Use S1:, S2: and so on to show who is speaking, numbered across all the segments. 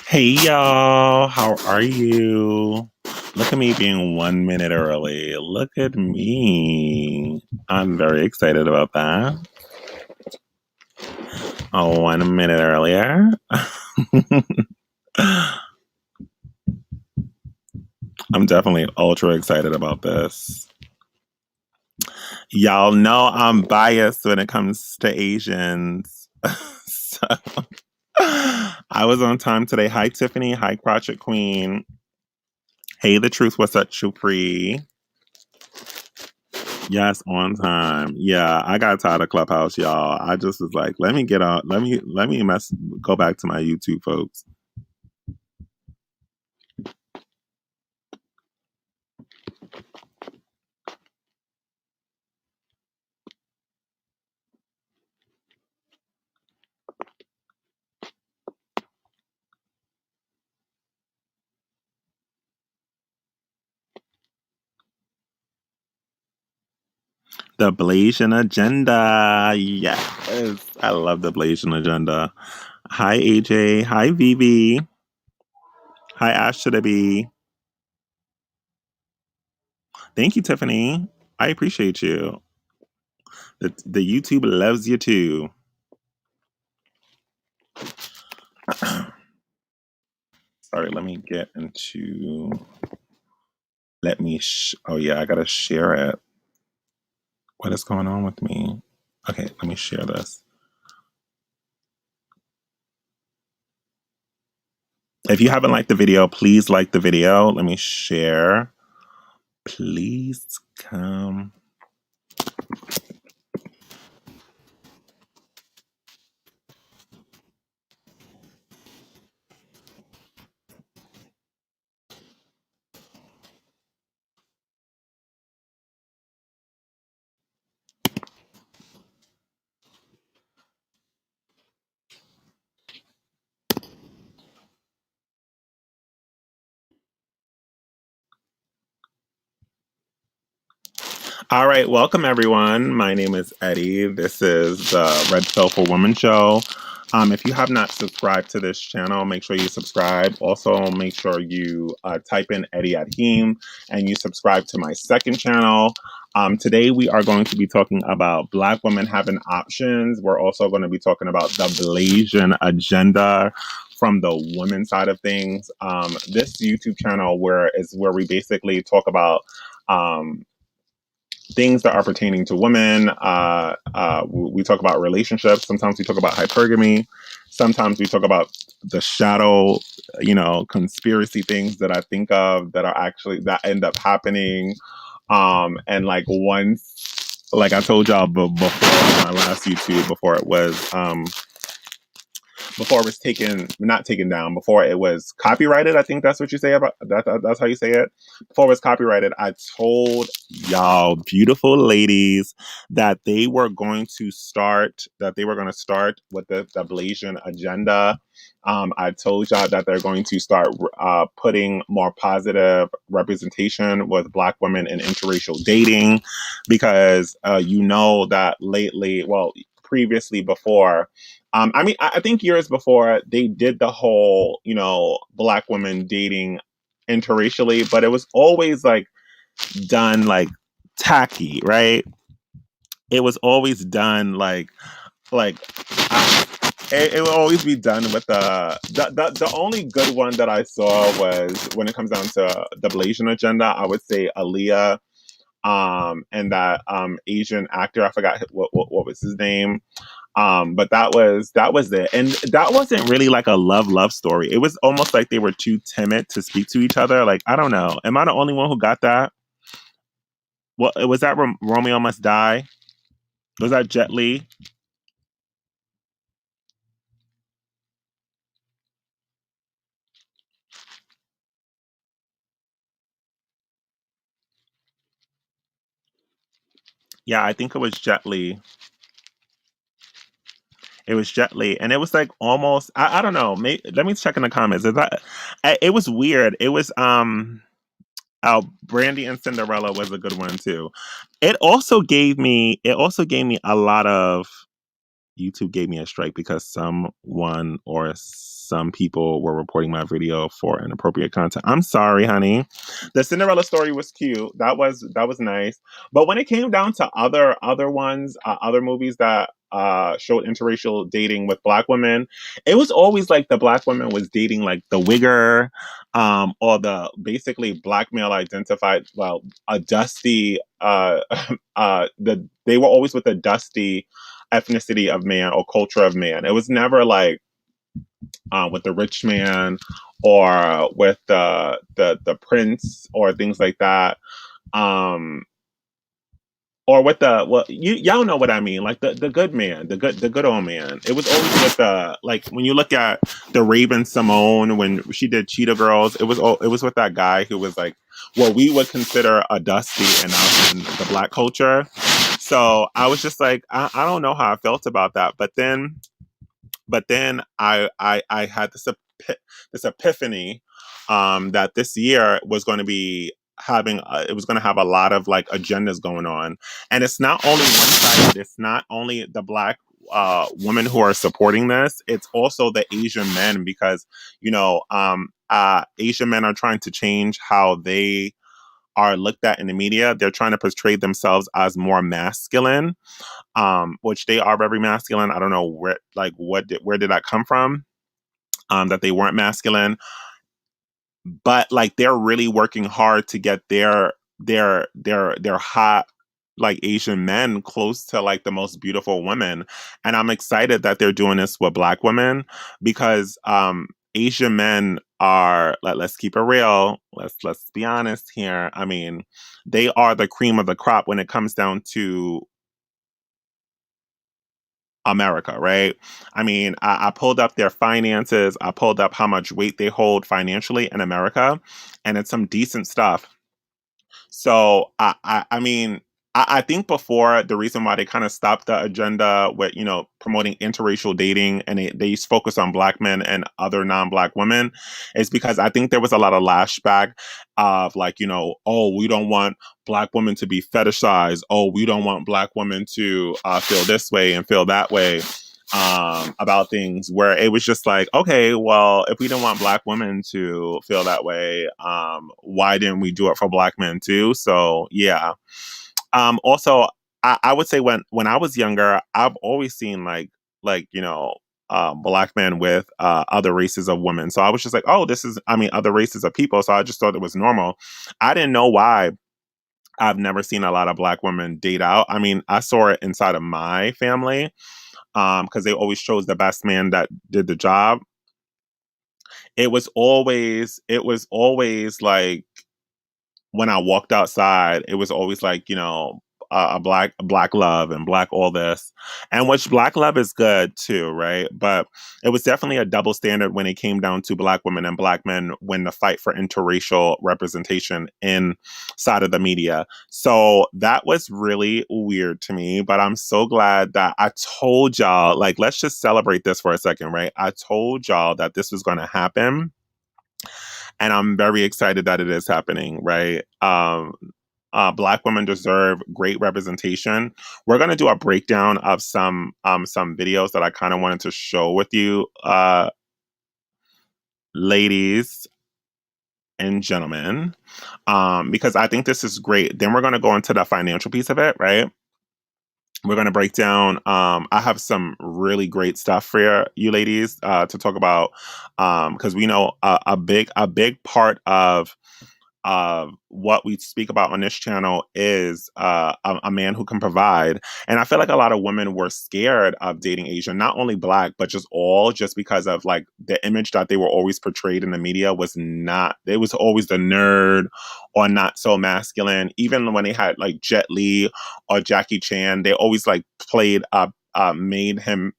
S1: Hey y'all, how are you? Look at me being 1 minute early. Look at me. I'm very excited about that. Oh, 1 minute earlier. I'm definitely ultra excited about this. Y'all know I'm biased when it comes to Asians. So, I was on time today. Hi, Tiffany. Hi, Crotchet Queen. Hey, The Truth Was Such Free. Yes, on time. Yeah, I got tired of Clubhouse, y'all. I just was like, let me get on. Let me go back to my YouTube folks. The Blasian Agenda. Yes, I love the Blasian Agenda. Hi, AJ. Hi, Vivi. Hi, Ash to the B. Thank you, Tiffany. I appreciate you. The YouTube loves you too. Sorry, let me get into. Let me. Oh yeah, I gotta share it. What is going on with me? Okay, let me share this. If you haven't liked the video, please like the video. Let me share. Please come. All right, welcome everyone. My name is Eddie. This is the Red Pill for Women show. If you have not subscribed to this channel, make sure you subscribe. Also, make sure you type in Eddie Adheem and you subscribe to my second channel. Today, we are going to be talking about Black women having options. We're also going to be talking about the Blasian agenda from the women's side of things. This YouTube channel is where we basically talk about things that are pertaining to women. We talk about relationships. Sometimes we talk about hypergamy. Sometimes we talk about the shadow, conspiracy things that I think of that are actually that end up happening. And like once, like I told y'all before my last YouTube, before it was not taken down, before it was copyrighted. I think that's what you say about that. That's how you say it. Before it was copyrighted, I told y'all, beautiful ladies, that they were going to start. That they were going to start with the Blasian agenda. I told y'all that they're going to start putting more positive representation with Black women in interracial dating, because you know that lately, well, previously before. I think years before they did the whole, Black women dating interracially, but it was always like done like tacky, right? It was always done like it will always be done with the only good one that I saw was when it comes down to the Blasian agenda. I would say Aaliyah, and that Asian actor. I forgot what was his name. But that was it, and that wasn't really like a love story. It was almost like they were too timid to speak to each other. Like, I don't know. Am I the only one who got that? Well, was that Romeo Must Die? Was that Jet Li? Yeah, I think it was Jet Li. It was Jet Li, and it was like almost. I don't know. Let me check in the comments. Is that? It was weird. It was Oh, Brandy and Cinderella was a good one too. It also gave me. A lot of. YouTube gave me a strike because someone or some people were reporting my video for inappropriate content. I'm sorry, honey. The Cinderella story was cute. That was nice. But when it came down to other ones, other movies that showed interracial dating with black women, it was always like the black woman was dating like the wigger, or the basically black male identified, well, a dusty, they were always with a dusty ethnicity of man or culture of man. It was never like with the rich man or with the prince or things like that. Um, or with the, well, y'all know what I mean, like the good man, the good old man. It was always with the, like, when you look at the Raven Simone when she did Cheetah Girls, it was with that guy who was like what we would consider a dusty in the black culture. So I was just like, I don't know how I felt about that, but then I had this epiphany, that this year was going to be having it was going to have a lot of like agendas going on, and it's not only one sided. It's not only the black women who are supporting this. It's also the Asian men, because Asian men are trying to change how they are looked at in the media. They're trying to portray themselves as more masculine, which they are very masculine. I don't know where did that come from? That they weren't masculine, but like they're really working hard to get their hot like Asian men close to like the most beautiful women, and I'm excited that they're doing this with black women, because Asian men are, let's keep it real. Let's be honest here. I mean, they are the cream of the crop when it comes down to America, right? I mean, I pulled up their finances. I pulled up how much weight they hold financially in America, and it's some decent stuff. So I mean, I think before, the reason why they kind of stopped the agenda with promoting interracial dating, and they focus on black men and other non-black women, is because I think there was a lot of lashback of like, oh, we don't want black women to be fetishized. Oh, we don't want black women to feel this way and feel that way about things, where it was just like, okay, well, if we don't want black women to feel that way, why didn't we do it for black men too? So yeah. Also, I would say when I was younger, I've always seen black men with other races of women. So I was just like, oh, other races of people. So I just thought it was normal. I didn't know why. I've never seen a lot of black women date out. I mean, I saw it inside of my family, because they always chose the best man that did the job. It was always like, when I walked outside, it was always like, a black love and black all this, and which black love is good too, right? But it was definitely a double standard when it came down to black women and black men when the fight for interracial representation inside of the media. So that was really weird to me, but I'm so glad that I told y'all, like, let's just celebrate this for a second, right? I told y'all that this was going to happen, and I'm very excited that it is happening, right? Black women deserve great representation. We're gonna do a breakdown of some videos that I kind of wanted to show with you, ladies and gentlemen, because I think this is great. Then we're gonna go into the financial piece of it, right? We're going to break down. I have some really great stuff for you ladies to talk about, because we know a big part of what we speak about on this channel is a man who can provide. And I feel like a lot of women were scared of dating Asian, not only black, but just because of like the image that they were always portrayed in the media was not, it was always the nerd or not so masculine. Even when they had like Jet Li or Jackie Chan, they always like made him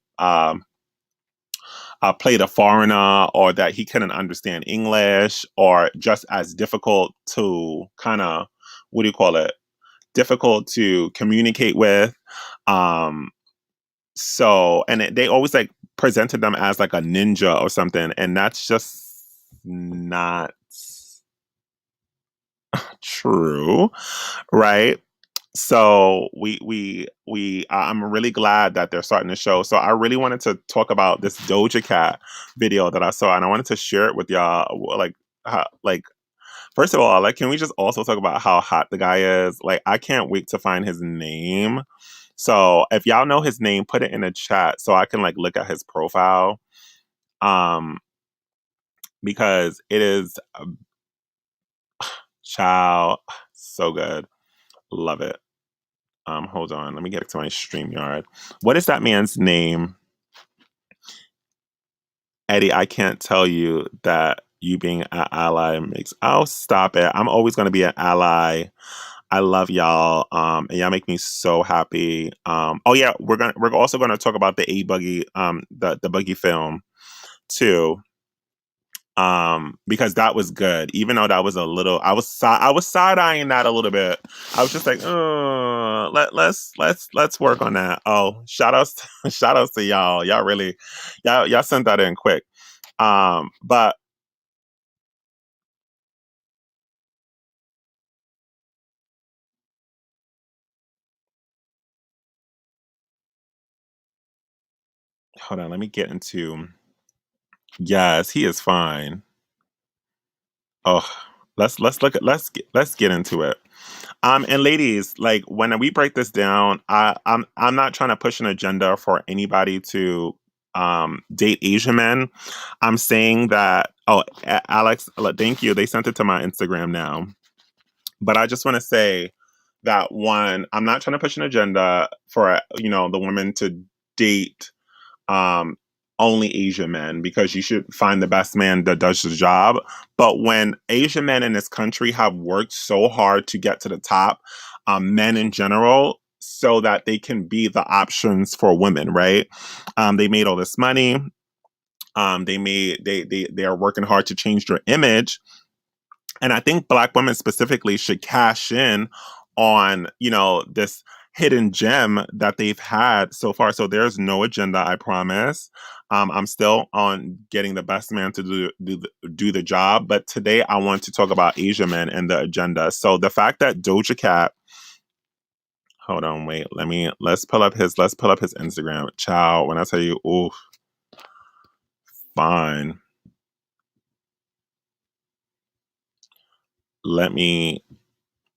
S1: played a foreigner, or that he couldn't understand English, or just as difficult to kind of, what do you call it? Difficult to communicate with. Um, they always like presented them as like a ninja or something, and that's just not true, right? So I'm really glad that they're starting to show. So I really wanted to talk about this Doja Cat video that I saw, and I wanted to share it with y'all. Like first of all, like, can we just also talk about how hot the guy is? Like, I can't wait to find his name. So if y'all know his name, put it in the chat so I can like look at his profile. Um, because it is child so good. Love it. Hold on, let me get to my StreamYard. What is that man's name? Eddie, I can't tell you that you being an ally makes. Oh, stop it. I'm always gonna be an ally. I love y'all. And y'all make me so happy. Oh yeah, we're also gonna talk about the A Buggy, the Buggy film too. Because that was good. Even though that was a little, I was side eyeing that a little bit. I was just like, let's work on that. Oh, shout outs, shout outs to y'all. Y'all really, y'all sent that in quick. But hold on, let me get into. Yes, he is fine. Oh, let's get into it. And ladies, like when we break this down, I'm not trying to push an agenda for anybody to date Asian men. I'm saying that. Oh, Alex, thank you. They sent it to my Instagram now. But I just want to say that one, I'm not trying to push an agenda for the women to date um, only Asian men because you should find the best man that does the job. But when Asian men in this country have worked so hard to get to the top, men in general, so that they can be the options for women, right? They made all this money. They are working hard to change their image, and I think Black women specifically should cash in on this hidden gem that they've had so far. So there's no agenda, I promise. I'm still on getting the best man to do the job, but today I want to talk about Asian men and the agenda. So the fact that Doja Cat, hold on, wait, let's pull up his Instagram. Ciao. When I tell you, ooh, fine. Let me.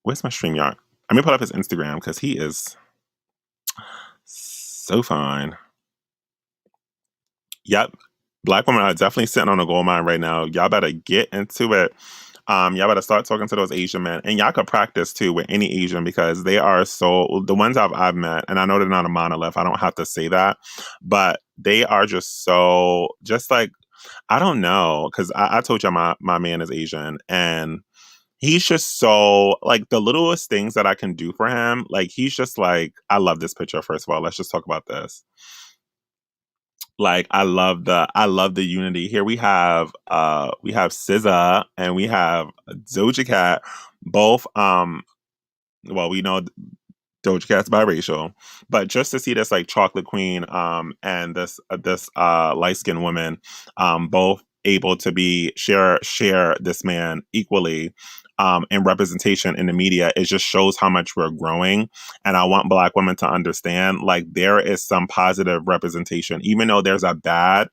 S1: Where's my StreamYard? Let me pull up his Instagram because he is so fine. Yep. Black women are definitely sitting on a gold mine right now. Y'all better get into it. Y'all better start talking to those Asian men. And y'all could practice too with any Asian because they are the ones I've met, and I know they're not a monolith. I don't have to say that. But they are just like, I don't know. Because I told you my man is Asian, and he's just so like the littlest things that I can do for him. Like he's just like, I love this picture. First of all, let's just talk about this. Like I love the unity. Here we have SZA and we have Doja Cat, both well, we know Doja Cat's biracial, but just to see this like chocolate queen and this light skinned woman both able to be share this man equally in representation in the media, it just shows how much we're growing. And I want Black women to understand like there is some positive representation, even though there's a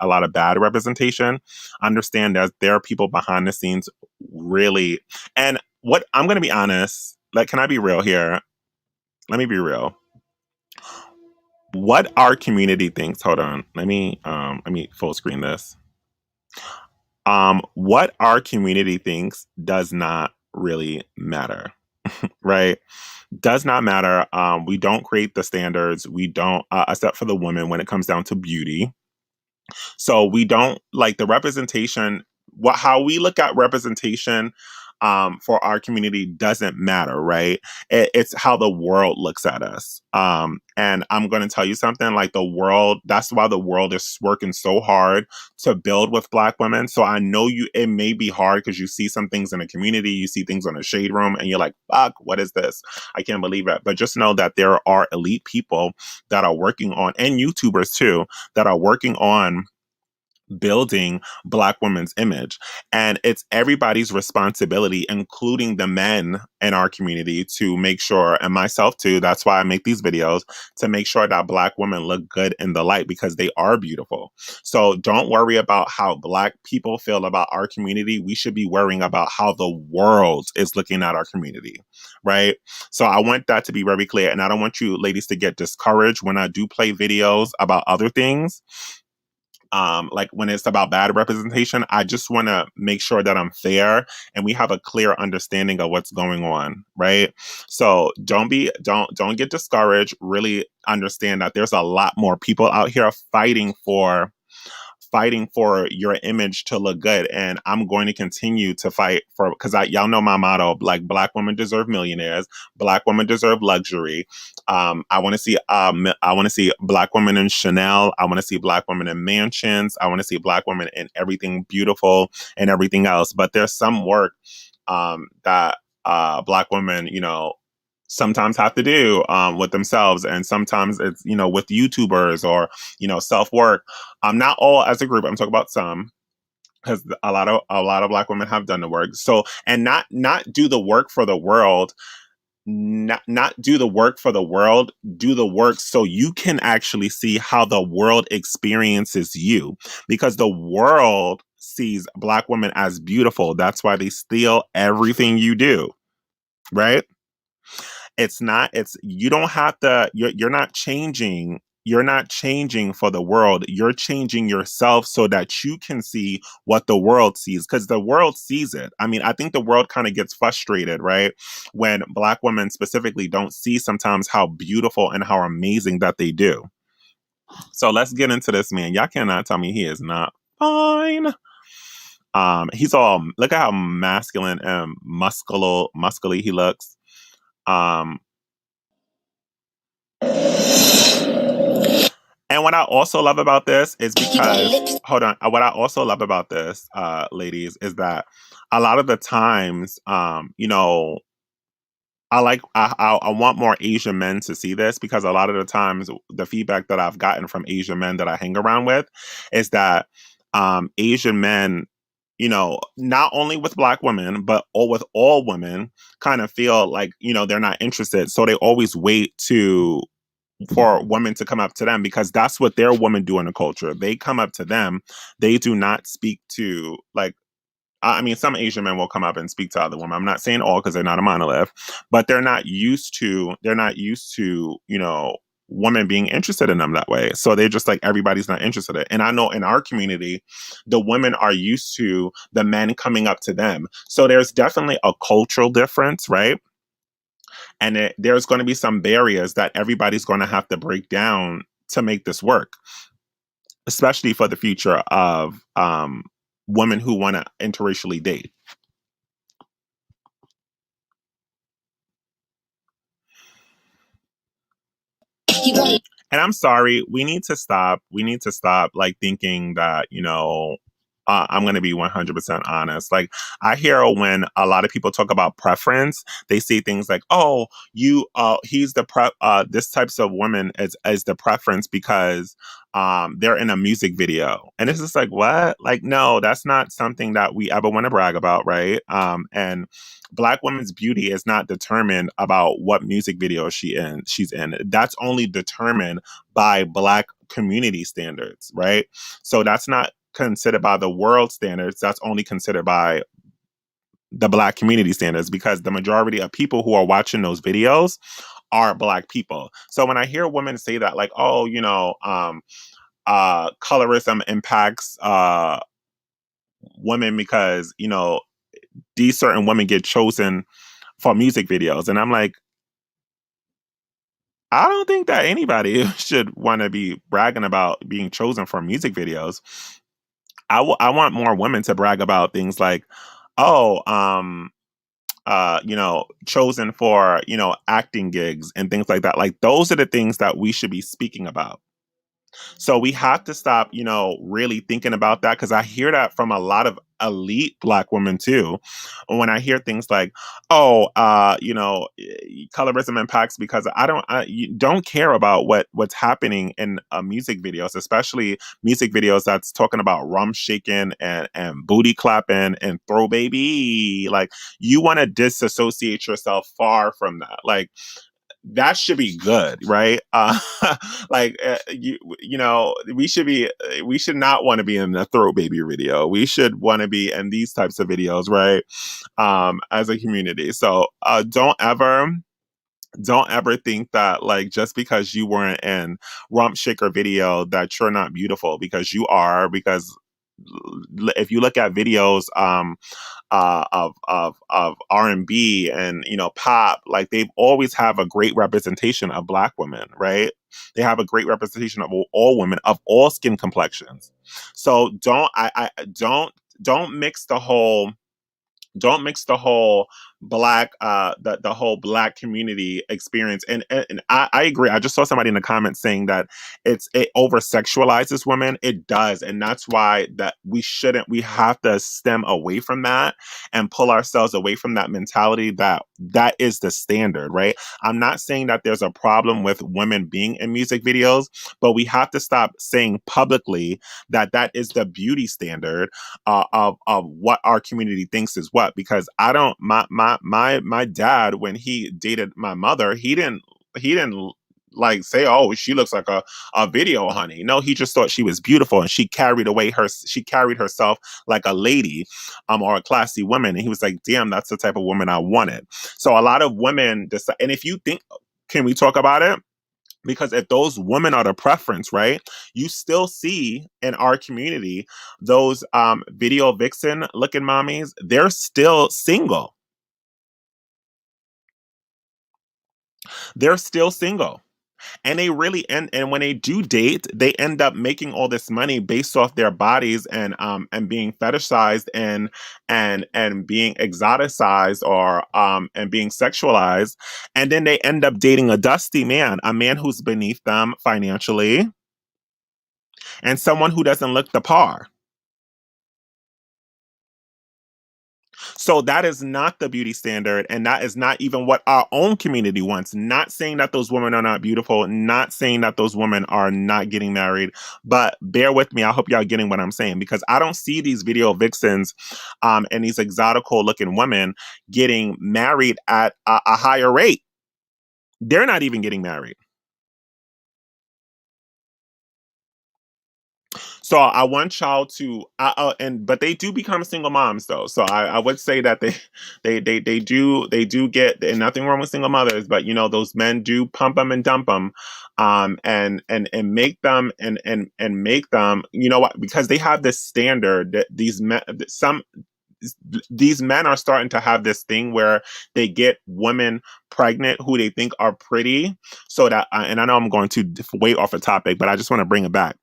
S1: lot of bad representation. Understand that there are people behind the scenes really. And what I'm gonna be honest, like, can I be real here? Let me be real. What our community thinks, hold on, let me full screen this. What our community thinks does not really matter, right? Does not matter. We don't create the standards. We don't, except for the women when it comes down to beauty. So we don't like the representation. How we look at representation for our community doesn't matter, right? It's how the world looks at us. And I'm going to tell you something like the world. That's why the world is working so hard to build with Black women. So I know it may be hard because you see some things in the community, you see things on the shade room, and you're like, "Fuck, what is this? I can't believe it." But just know that there are elite people that are working on, and YouTubers too, that are working on building Black women's image. And it's everybody's responsibility, including the men in our community, to make sure, and myself too, that's why I make these videos, to make sure that Black women look good in the light, because they are beautiful. So don't worry about how Black people feel about our community. We should be worrying about how the world is looking at our community, right? So I want that to be very clear. And I don't want you ladies to get discouraged when I do play videos about other things, like when it's about bad representation. I just want to make sure that I'm fair and we have a clear understanding of what's going on, right? So don't get discouraged. Really understand that there's a lot more people out here fighting for your image to look good. And I'm going to continue to fight for, because y'all know my motto, like, Black women deserve millionaires, Black women deserve luxury. I want to see Black women in Chanel. I want to see Black women in mansions. I want to see Black women in everything beautiful and everything else. But there's some work that Black women, sometimes have to do with themselves, and sometimes it's with YouTubers or self work. Not all as a group. I'm talking about some, because a lot of Black women have done the work. So, and not do the work for the world. Not do the work for the world, do the work so you can actually see how the world experiences you, because the world sees Black women as beautiful. That's why they steal everything you do, right? It's you don't have to, you're not changing for the world. You're changing yourself so that you can see what the world sees, because the world sees it. I mean, I think the world kind of gets frustrated, right, when Black women specifically don't see sometimes how beautiful and how amazing that they do. So let's get into this man. Y'all cannot tell me he is not fine. He's all, look at how masculine and muscly he looks. um And what I also love about this is because, hold on, what I also love about this, ladies, is that a lot of the times, I want more Asian men to see this, because a lot of the times the feedback that I've gotten from Asian men that I hang around with is that Asian men, not only with Black women, but with all women, kind of feel like, they're not interested. So they always wait for women to come up to them, because that's what their women do in the culture. They come up to them. They do not speak to, like, I mean, some Asian men will come up and speak to other women. I'm not saying all, because they're not a monolith, but they're not used to, women being interested in them that way. So they're just like, everybody's not interested in it. And I know in our community, the women are used to the men coming up to them. So there's definitely a cultural difference, right? And there's going to be some barriers that everybody's going to have to break down to make this work, especially for the future of women who want to interracially date. And I'm sorry, we need to stop. We need to stop, like, thinking that, I'm going to be 100% honest. Like, I hear when a lot of people talk about preference, they say things like, "Oh, he's the this types of women is the preference because they're in a music video." And it's just like, what? Like, no, that's not something that we ever want to brag about, right? And Black women's beauty is not determined about what music video she's in. That's only determined by Black community standards, right? So that's not considered by the world standards. That's only considered by the Black community standards, because the majority of people who are watching those videos are Black people. So when I hear women say that, like, "Oh, colorism impacts women because these certain women get chosen for music videos," and I'm like, I don't think that anybody should want to be bragging about being chosen for music videos. I want more women to brag about things like, "Oh, chosen for, acting gigs and things like that." Like, those are the things that we should be speaking about. So we have to stop, really thinking about that, because I hear that from a lot of elite Black women too. When I hear things like, "Oh, colorism impacts because you don't care about what's happening in music videos, especially music videos that's talking about rum shaking and booty clapping and throw baby." Like, you want to disassociate yourself far from that. Like, that should be good, right? We should not want to be in the throat baby video. We should want to be in these types of videos, right? As a community. So don't ever think that, like, just because you weren't in rump shaker video that you're not beautiful, because you are. Because if you look at videos, of R&B and pop, like, they've always have a great representation of Black women, right? They have a great representation of all women of all skin complexions. So don't mix the whole black the whole Black community experience. And I agree. I just saw somebody in the comments saying that it over sexualizes women. It does. And that's why that we have to stem away from that and pull ourselves away from that mentality that is the standard, right? I'm not saying that there's a problem with women being in music videos, but we have to stop saying publicly that is the beauty standard of what our community thinks is what. Because I don't my dad, when he dated my mother, he didn't like say, "Oh, she looks like a video honey." No, he just thought she was beautiful, and she carried herself like a lady, or a classy woman. And he was like, "Damn, that's the type of woman I wanted." So a lot of women decide. And if you think, can we talk about it? Because if those women are the preference, right, you still see in our community those video vixen looking mommies, they're still single. They're still single. And they really and when they do date, they end up making all this money based off their bodies, and being fetishized, and being exoticized, or and being sexualized. And then they end up dating a dusty man, a man who's beneath them financially, and someone who doesn't look the par. So that is not the beauty standard, and that is not even what our own community wants. Not saying that those women are not beautiful, not saying that those women are not getting married, but bear with me. I hope y'all getting what I'm saying, because I don't see these video vixens, and these exotical looking women getting married at a higher rate. They're not even getting married. So I want y'all to, but they do become single moms though. So I would say that they do get, and nothing wrong with single mothers, but those men do pump them and dump them, and make them, and make them, what, because they have this standard that these men are starting to have this thing where they get women pregnant who they think are pretty, so that, and I know I'm going to way off a topic, but I just want to bring it back.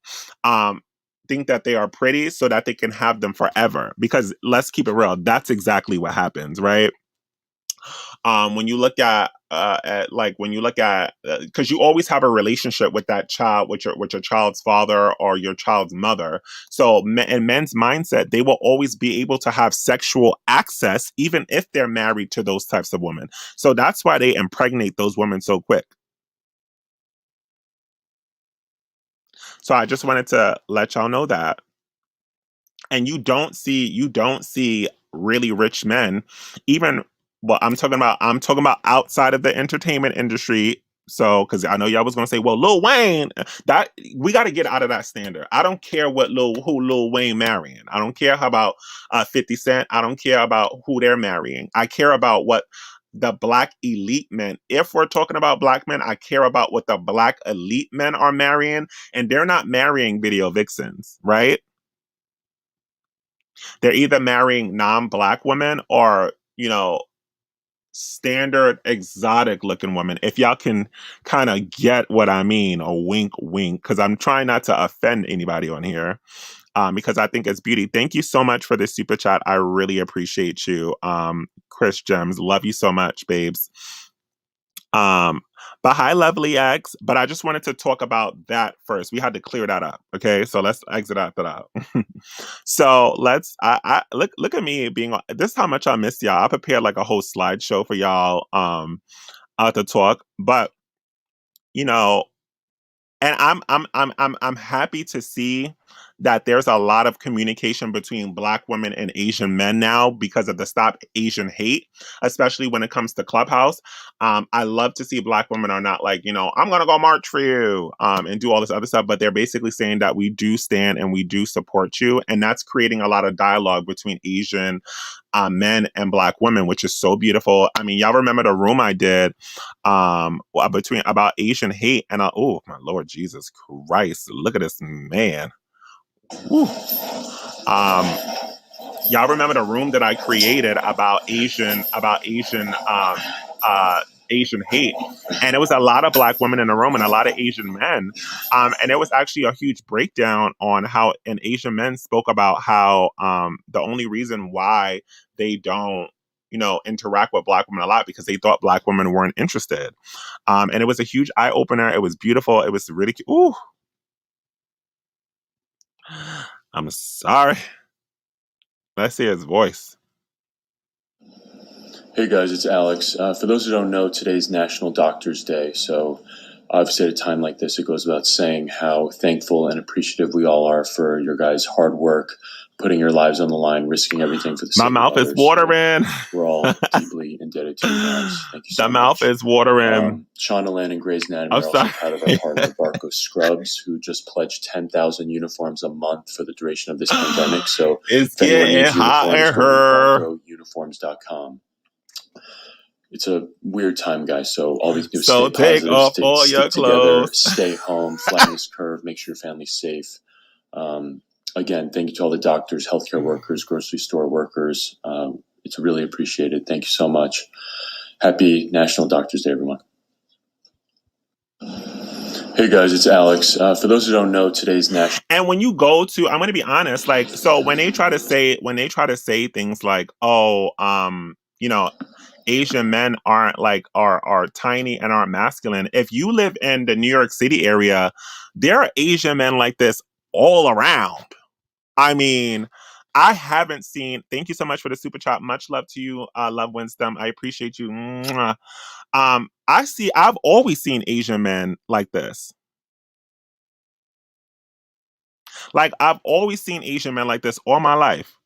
S1: Um, think that they are pretty so that they can have them forever. Because let's keep it real, that's exactly what happens, right? When you look when you look at, because you always have a relationship with that child, with your child's father or your child's mother. So in men's mindset, they will always be able to have sexual access even if they're married to those types of women. So that's why they impregnate those women so quick. So I just wanted to let y'all know that. And you don't see really rich men, even, well, I'm talking about outside of the entertainment industry. So, because I know y'all was gonna say, well, Lil Wayne, that we got to get out of that standard. I don't care who Lil Wayne marrying. I don't care about 50 Cent. I don't care about who they're marrying. I care about what the Black elite men. If we're talking about Black men, I care about what the Black elite men are marrying, and they're not marrying video vixens, right? They're either marrying non-Black women, or, standard exotic looking women. If y'all can kind of get what I mean, or wink, wink, because I'm trying not to offend anybody on here, because I think it's beauty. Thank you so much for this super chat. I really appreciate you. Chris Gems, love you so much, babes. Um, But hi, lovely X. But I just wanted to talk about that first. We had to clear that up. Okay, so let's exit out that out. So let's. I look at me being. This is how much I missed y'all. I prepared like a whole slideshow for y'all. To talk, but you know, and I'm happy to see that there's a lot of communication between Black women and Asian men now because of the Stop Asian Hate, especially when it comes to Clubhouse. I love to see Black women are not like, I'm gonna go march for you, and do all this other stuff, but they're basically saying that we do stand and we do support you, and that's creating a lot of dialogue between Asian men and Black women, which is so beautiful. I mean, y'all remember the room I did between about Asian hate, and oh my Lord Jesus Christ, look at this man. Whew. Um, y'all remember the room that I created about Asian hate, and it was a lot of Black women in the room and a lot of Asian men, and it was actually a huge breakdown on how an Asian men spoke about how the only reason why they don't interact with Black women a lot because they thought Black women weren't interested, and it was a huge eye opener. It was beautiful. It was really cute. Ooh, I'm sorry. Let's hear his voice.
S2: Hey guys, it's Alex. For those who don't know, today's National Doctors Day. So obviously at a time like this, it goes without saying how thankful and appreciative we all are for your guys' hard work, putting your lives on the line, risking everything for the sake
S1: My
S2: of
S1: mouth is
S2: others.
S1: watering.
S2: So we're all deeply indebted to you guys. Thank you so
S1: The
S2: much.
S1: mouth is watering.
S2: Shondaland and Grey's Anatomy
S1: I'm
S2: are also
S1: sorry.
S2: proud of our partner, Barco Scrubs, who just pledged 10,000 uniforms a month for the duration of this pandemic. So
S1: It's
S2: if anyone
S1: getting
S2: needs
S1: hot
S2: uniforms,
S1: in
S2: go
S1: her.
S2: to barcouniforms.com. It's a weird time, guys, so all we can do is
S1: So
S2: stay
S1: take
S2: positive,
S1: off all your
S2: stick together,
S1: clothes.
S2: stay home, flatten this curve, make sure your family's safe. Again, thank you to all the doctors, healthcare workers, grocery store workers. It's really appreciated. Thank you so much. Happy National Doctors Day, everyone. Hey guys, it's Alex. For those who don't know, today's national.
S1: And when you go to, I'm going to be honest, like, so when they try to say things like, oh, Asian men aren't like are tiny and aren't masculine. If you live in the New York City area, there are Asian men like this all around. I mean, I haven't seen. Thank you so much for the super chat. Much love to you, Love Winston. I appreciate you. Mwah. I've always seen Asian men like this. Like I've always seen Asian men like this all my life.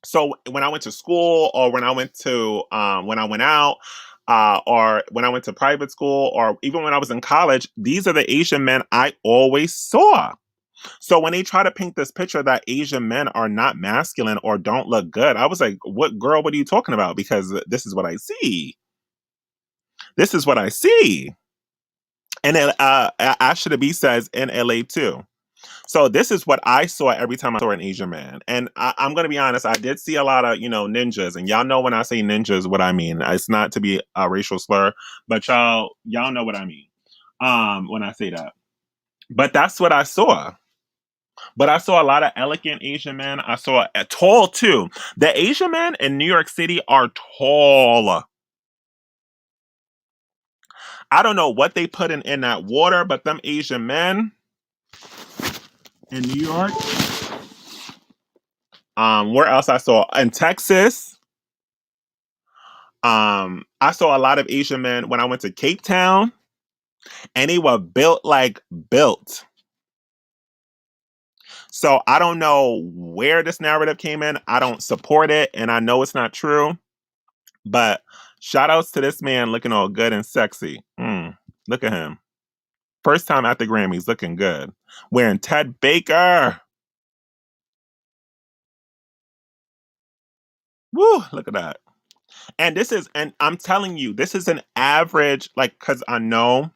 S1: So when I went to school, or when I went to when I went out, or when I went to private school, or even when I was in college, these are the Asian men I always saw. So when they try to paint this picture that Asian men are not masculine or don't look good, I was like, "What girl? What are you talking about?" Because this is what I see. This is what I see. And Ashley B says in LA too. So this is what I saw every time I saw an Asian man. And I'm going to be honest, I did see a lot of, ninjas. And y'all know when I say ninjas, what I mean. It's not to be a racial slur, but y'all know what I mean when I say that. But that's what I saw. But I saw a lot of elegant Asian men. I saw a tall too. The Asian men in New York City are tall. I don't know what they put in that water, but them Asian men in New York. Where else I saw? In Texas. I saw a lot of Asian men when I went to Cape Town, and they were built like built. So I don't know where this narrative came in. I don't support it, and I know it's not true. But shout outs to this man looking all good and sexy. Look at him. First time at the Grammys, looking good. Wearing Ted Baker. Woo, look at that. And I'm telling you, this is an average, like, cause I know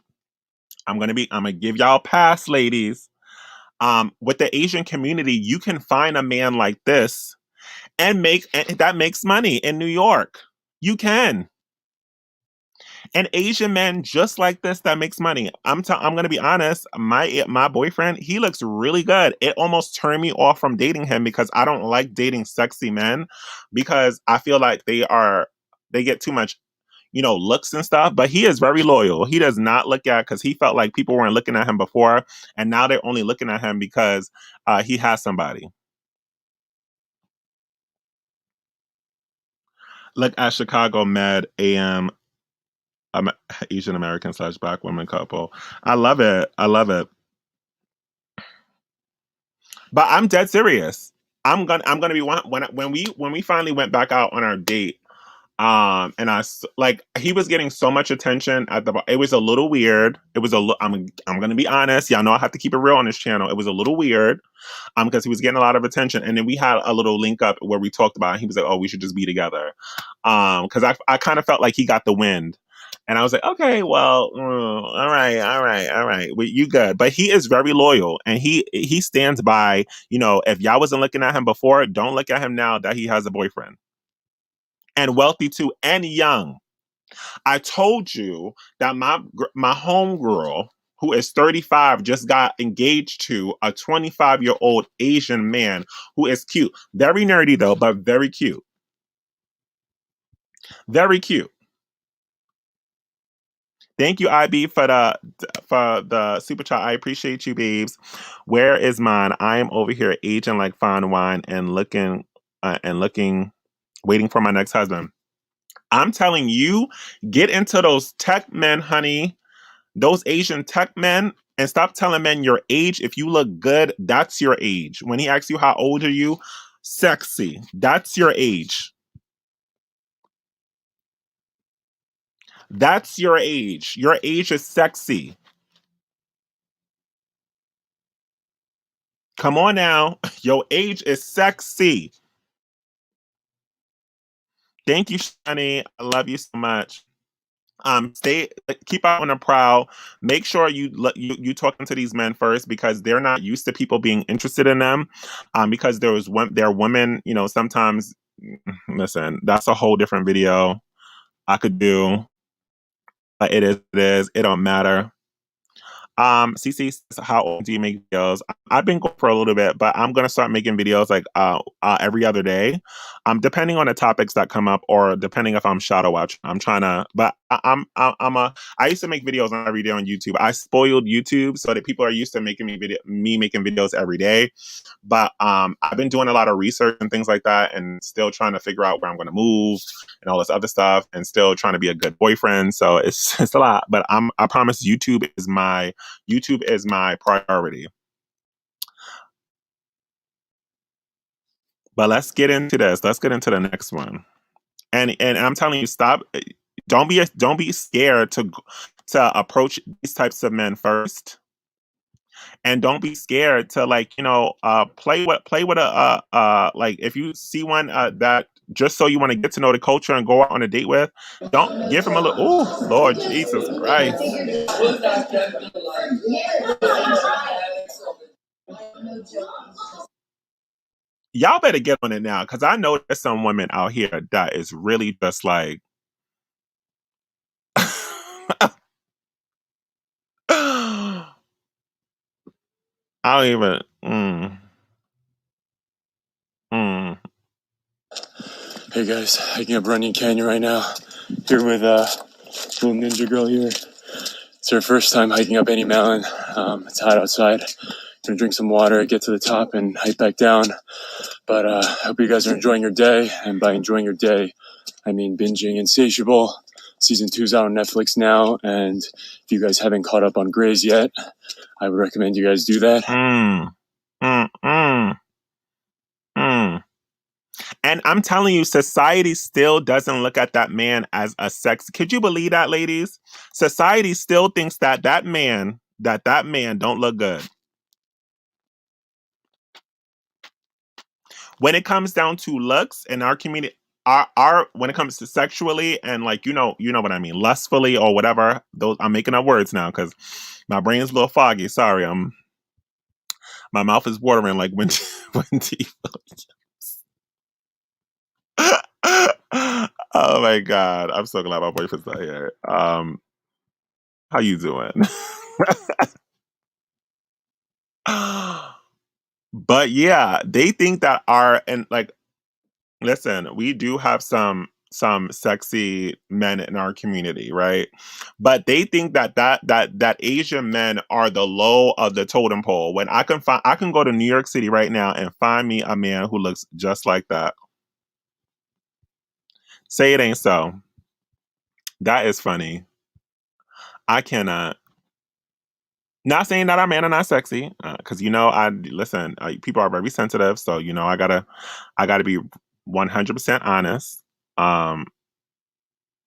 S1: I'm gonna give y'all a pass, ladies. With the Asian community, you can find a man like this and that makes money in New York. You can. An Asian man just like this that makes money. I'm gonna be honest. My boyfriend, he looks really good. It almost turned me off from dating him because I don't like dating sexy men because I feel like they get too much. looks and stuff, but he is very loyal. He does not look at because he felt like people weren't looking at him before, and now they're only looking at him because he has somebody. Look at Chicago Med AM um, Asian American slash Black woman couple. I love it. I love it. But I'm dead serious. I'm gonna be when we finally went back out on our date. And like he was getting so much attention at the bar. It was a little weird. It was I'm gonna be honest. Y'all know I have to keep it real on this channel. It was a little weird. Because he was getting a lot of attention, and then we had a little link up where we talked about it. He was like, "Oh, we should just be together." Because I kind of felt like he got the wind. And I was like, okay, well, all right, all right, all right. Well, you good. But he is very loyal and he stands by, if y'all wasn't looking at him before, don't look at him now that he has a boyfriend. And wealthy too, and young. I told you that my homegirl, who is 35, just got engaged to a 25-year-old Asian man who is cute. Very nerdy though, but very cute. Very cute. Thank you, IB, for the super chat. I appreciate you, babes. Where is mine? I am over here aging like fine wine and looking, waiting for my next husband. I'm telling you, get into those tech men, honey. Those Asian tech men, and stop telling men your age. If you look good, that's your age. When he asks you how old are you, sexy. That's your age. That's your age. Your age is sexy. Come on now. Your age is sexy. Thank you, Shani. I love you so much. Stay, keep out on the prowl. Make sure you talking to these men first because they're not used to people being interested in them. Because there are women, sometimes. Listen, that's a whole different video I could do. But it is, it is. It don't matter. CC says, how old do you make videos? I've been going for a little bit, but I'm gonna start making videos like every other day. Depending on the topics that come up, or depending if I'm shadow watching. I'm trying to, but I used to make videos every day on YouTube. I spoiled YouTube so that people are used to me making videos every day. But I've been doing a lot of research and things like that, and still trying to figure out where I'm going to move and all this other stuff, and still trying to be a good boyfriend. So it's a lot. But I promise YouTube is my priority. But let's get into this. Let's get into the next one. And I'm telling you, stop. Don't be scared to approach these types of men first, and don't be scared to play with like if you see one that just so you want to get to know the culture and go out on a date with, don't give him a little. Oh Lord Jesus Christ! Y'all better get on it now because I know there's some women out here that is really just like. I don't even. Mm.
S2: Hey guys, hiking up Runyon Canyon right now. Here with little ninja girl here. It's her first time hiking up any mountain. It's hot outside. Gonna drink some water, get to the top, and hike back down. But I hope you guys are enjoying your day. And by enjoying your day, I mean binging Insatiable. Season 2's out on Netflix now. And if you guys haven't caught up on Grey's yet, I would recommend you guys do that.
S1: Mm. Mm. Mm. Mm. And I'm telling you, society still doesn't look at that man as a sex. Could you believe that, ladies? Society still thinks that man don't look good. When it comes down to looks in our community, our when it comes to sexually and like you know what I mean, lustfully or whatever. Those I'm making up words now because my brain's a little foggy. Sorry, my mouth is watering like when when oh my god, I'm so glad my boyfriend's not here. How you doing? But yeah, they think that our and like listen, we do have some some sexy men in our community, right? But they think that Asian men are the low of the totem pole. When I can go to New York City right now and find me a man who looks just like that. Say it ain't so. That is funny. I cannot. Not saying that our men are not sexy, because I listen. People are very sensitive, so I gotta be 100% honest, um,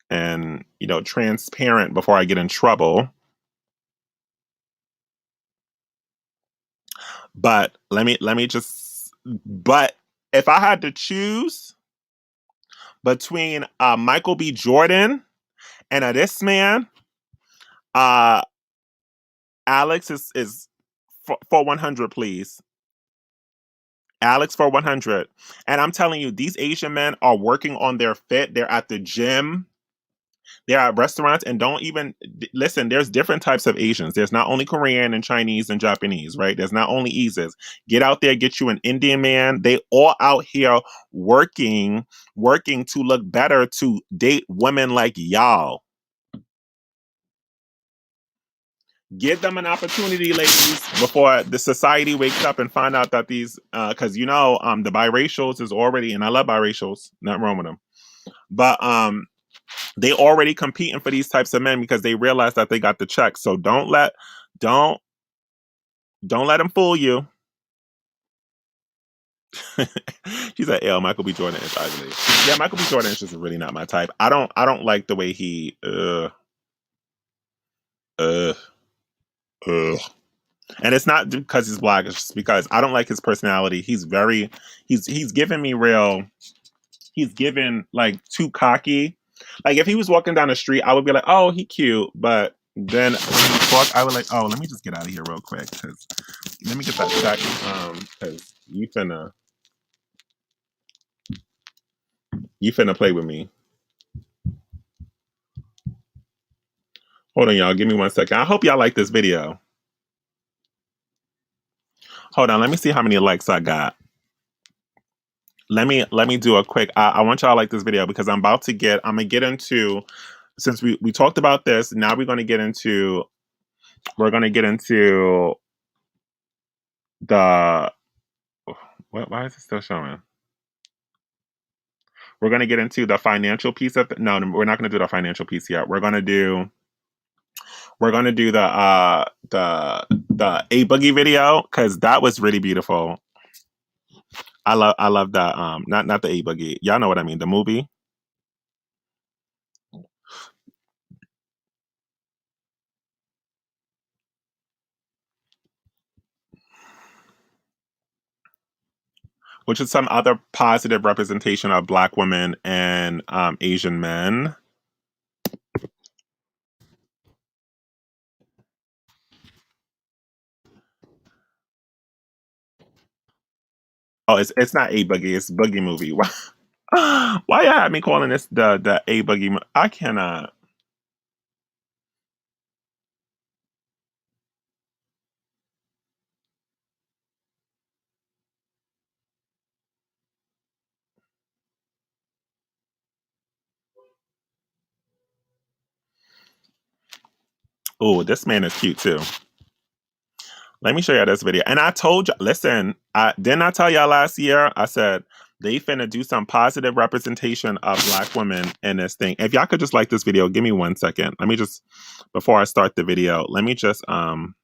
S1: and transparent before I get in trouble. But let me just. But if I had to choose between Michael B. Jordan and this man, uh, Alex is for 100, please. Alex for 100. And I'm telling you, these Asian men are working on their fit. They're at the gym. They're at restaurants and don't even listen. There's different types of Asians. There's not only Korean and Chinese and Japanese, right? There's not only Eases. Get out there, get you an Indian man. They all out here working to look better to date women like y'all. Give them an opportunity, ladies, before the society wakes up and find out that these, because the biracials is already, and I love biracials, not wrong with them, but they already competing for these types of men because they realize that they got the check. So don't don't let them fool you. She said, "L Michael B. Jordan is ugly." Yeah, Michael B. Jordan is just really not my type. I don't like the way he uh uh and it's not because he's black, it's just because I don't like his personality. He's giving me real, he's given like too cocky. Like if he was walking down the street, I would be like, "Oh, he cute," but then when he talk, I would like, "Oh, let me just get out of here real quick because let me get that check." Because you finna play with me. Hold on, y'all. Give me 1 second. I hope y'all like this video. Hold on. Let me see how many likes I got. Let me do a quick. I want y'all to like this video because I'm gonna get into, since we talked about this. Now we're gonna get into the what? Why is it still showing? We're gonna get into the financial piece of no, we're not gonna do the financial piece yet. We're gonna do the A Boogie video because that was really beautiful. I love that not the A Boogie. Y'all know what I mean, the movie, which is some other positive representation of black women and Asian men. Oh, it's not A Boogie, it's Boogie Movie. Why you had me calling this the A Boogie? I cannot. Oh, this man is cute too. Let me show y'all this video. And I told you, listen, didn't I tell y'all last year? I said they finna do some positive representation of black women in this thing. If y'all could just like this video, give me 1 second. Let me just, before I start the video, let me just I'm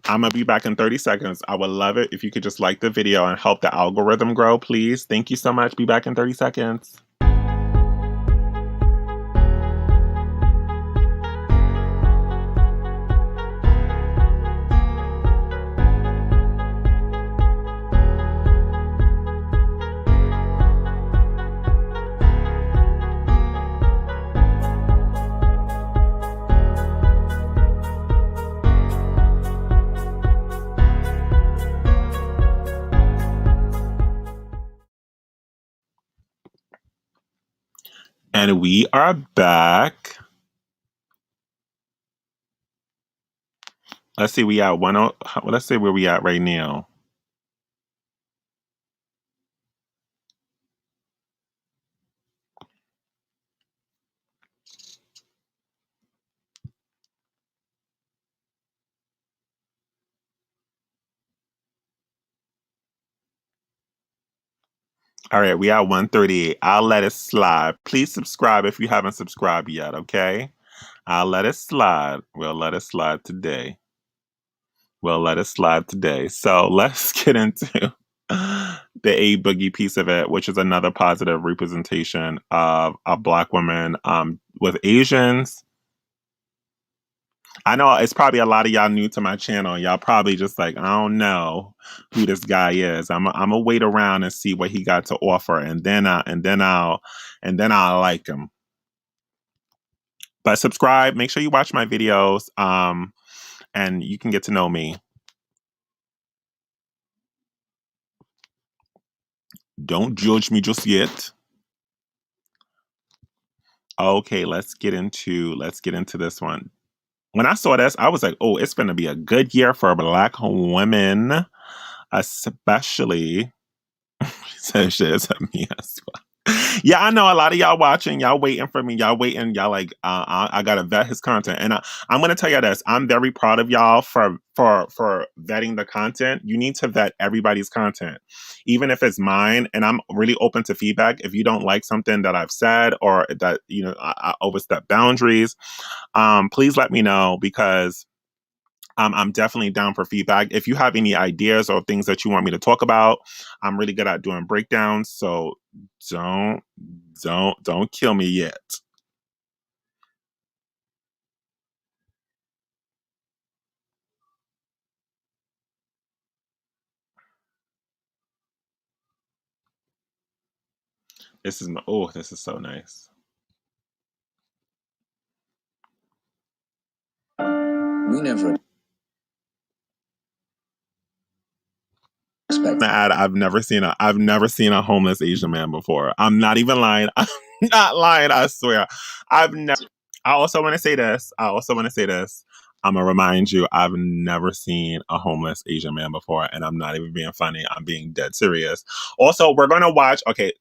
S1: gonna be back in 30 seconds. I would love it if you could just like the video and help the algorithm grow, please. Thank you so much. Be back in 30 seconds. And we are back. Let's see, let's see where we at right now. All right, we at 138. I'll let it slide. Please subscribe if you haven't subscribed yet, okay? I'll let it slide. We'll let it slide today. We'll let it slide today. So let's get into the A Boogie piece of it, which is another positive representation of a Black woman with Asians. I know it's probably a lot of y'all new to my channel. Y'all probably just like, I don't know who this guy is. I'm gonna wait around and see what he got to offer, and then I'll like him. But subscribe. Make sure you watch my videos. And you can get to know me. Don't judge me just yet. Okay, let's get into this one. When I saw this, I was like, oh, it's gonna be a good year for Black women, especially. So shit, it's me as well. Yeah, I know a lot of y'all watching, y'all waiting for me, y'all waiting, y'all like, I gotta vet his content, and I'm gonna tell you this: I'm very proud of y'all for vetting the content. You need to vet everybody's content, even if it's mine, and I'm really open to feedback. If you don't like something that I've said or that I overstep boundaries, please let me know because I'm definitely down for feedback. If you have any ideas or things that you want me to talk about, I'm really good at doing breakdowns. So don't don't kill me yet. This is so nice.
S2: We never expect.
S1: I've never seen a homeless Asian man before. I'm not even lying. I'm not lying. I swear. I've never. I also want to say this. I'm gonna remind you, I've never seen a homeless Asian man before, and I'm not even being funny. I'm being dead serious. Also, we're gonna watch. Okay.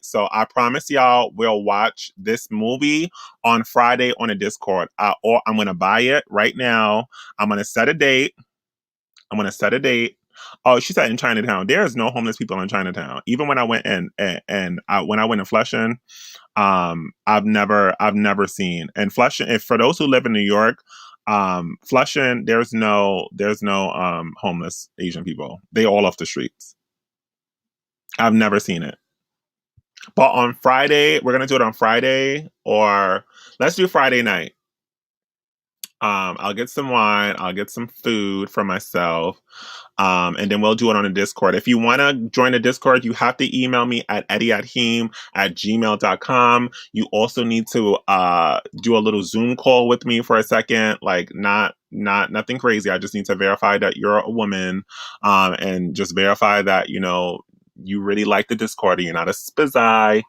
S1: So I promise y'all, we'll watch this movie on Friday on a Discord. Or I'm gonna buy it right now. I'm gonna set a date. I'm gonna set a date. Oh, she said in Chinatown. There is no homeless people in Chinatown. Even when I went in and when I went in Flushing, I've never seen. And Flushing, if for those who live in New York, Flushing, there's no homeless Asian people. They all off the streets. I've never seen it. But on Friday, we're gonna do it on Friday, or let's do Friday night. I'll get some wine, I'll get some food for myself. And then we'll do it on a Discord. If you want to join the Discord, you have to email me at eddieatheem@gmail.com. You also need to do a little Zoom call with me for a second. Like nothing crazy. I just need to verify that you're a woman, and just verify that, you really like the Discord and you're not a spizai.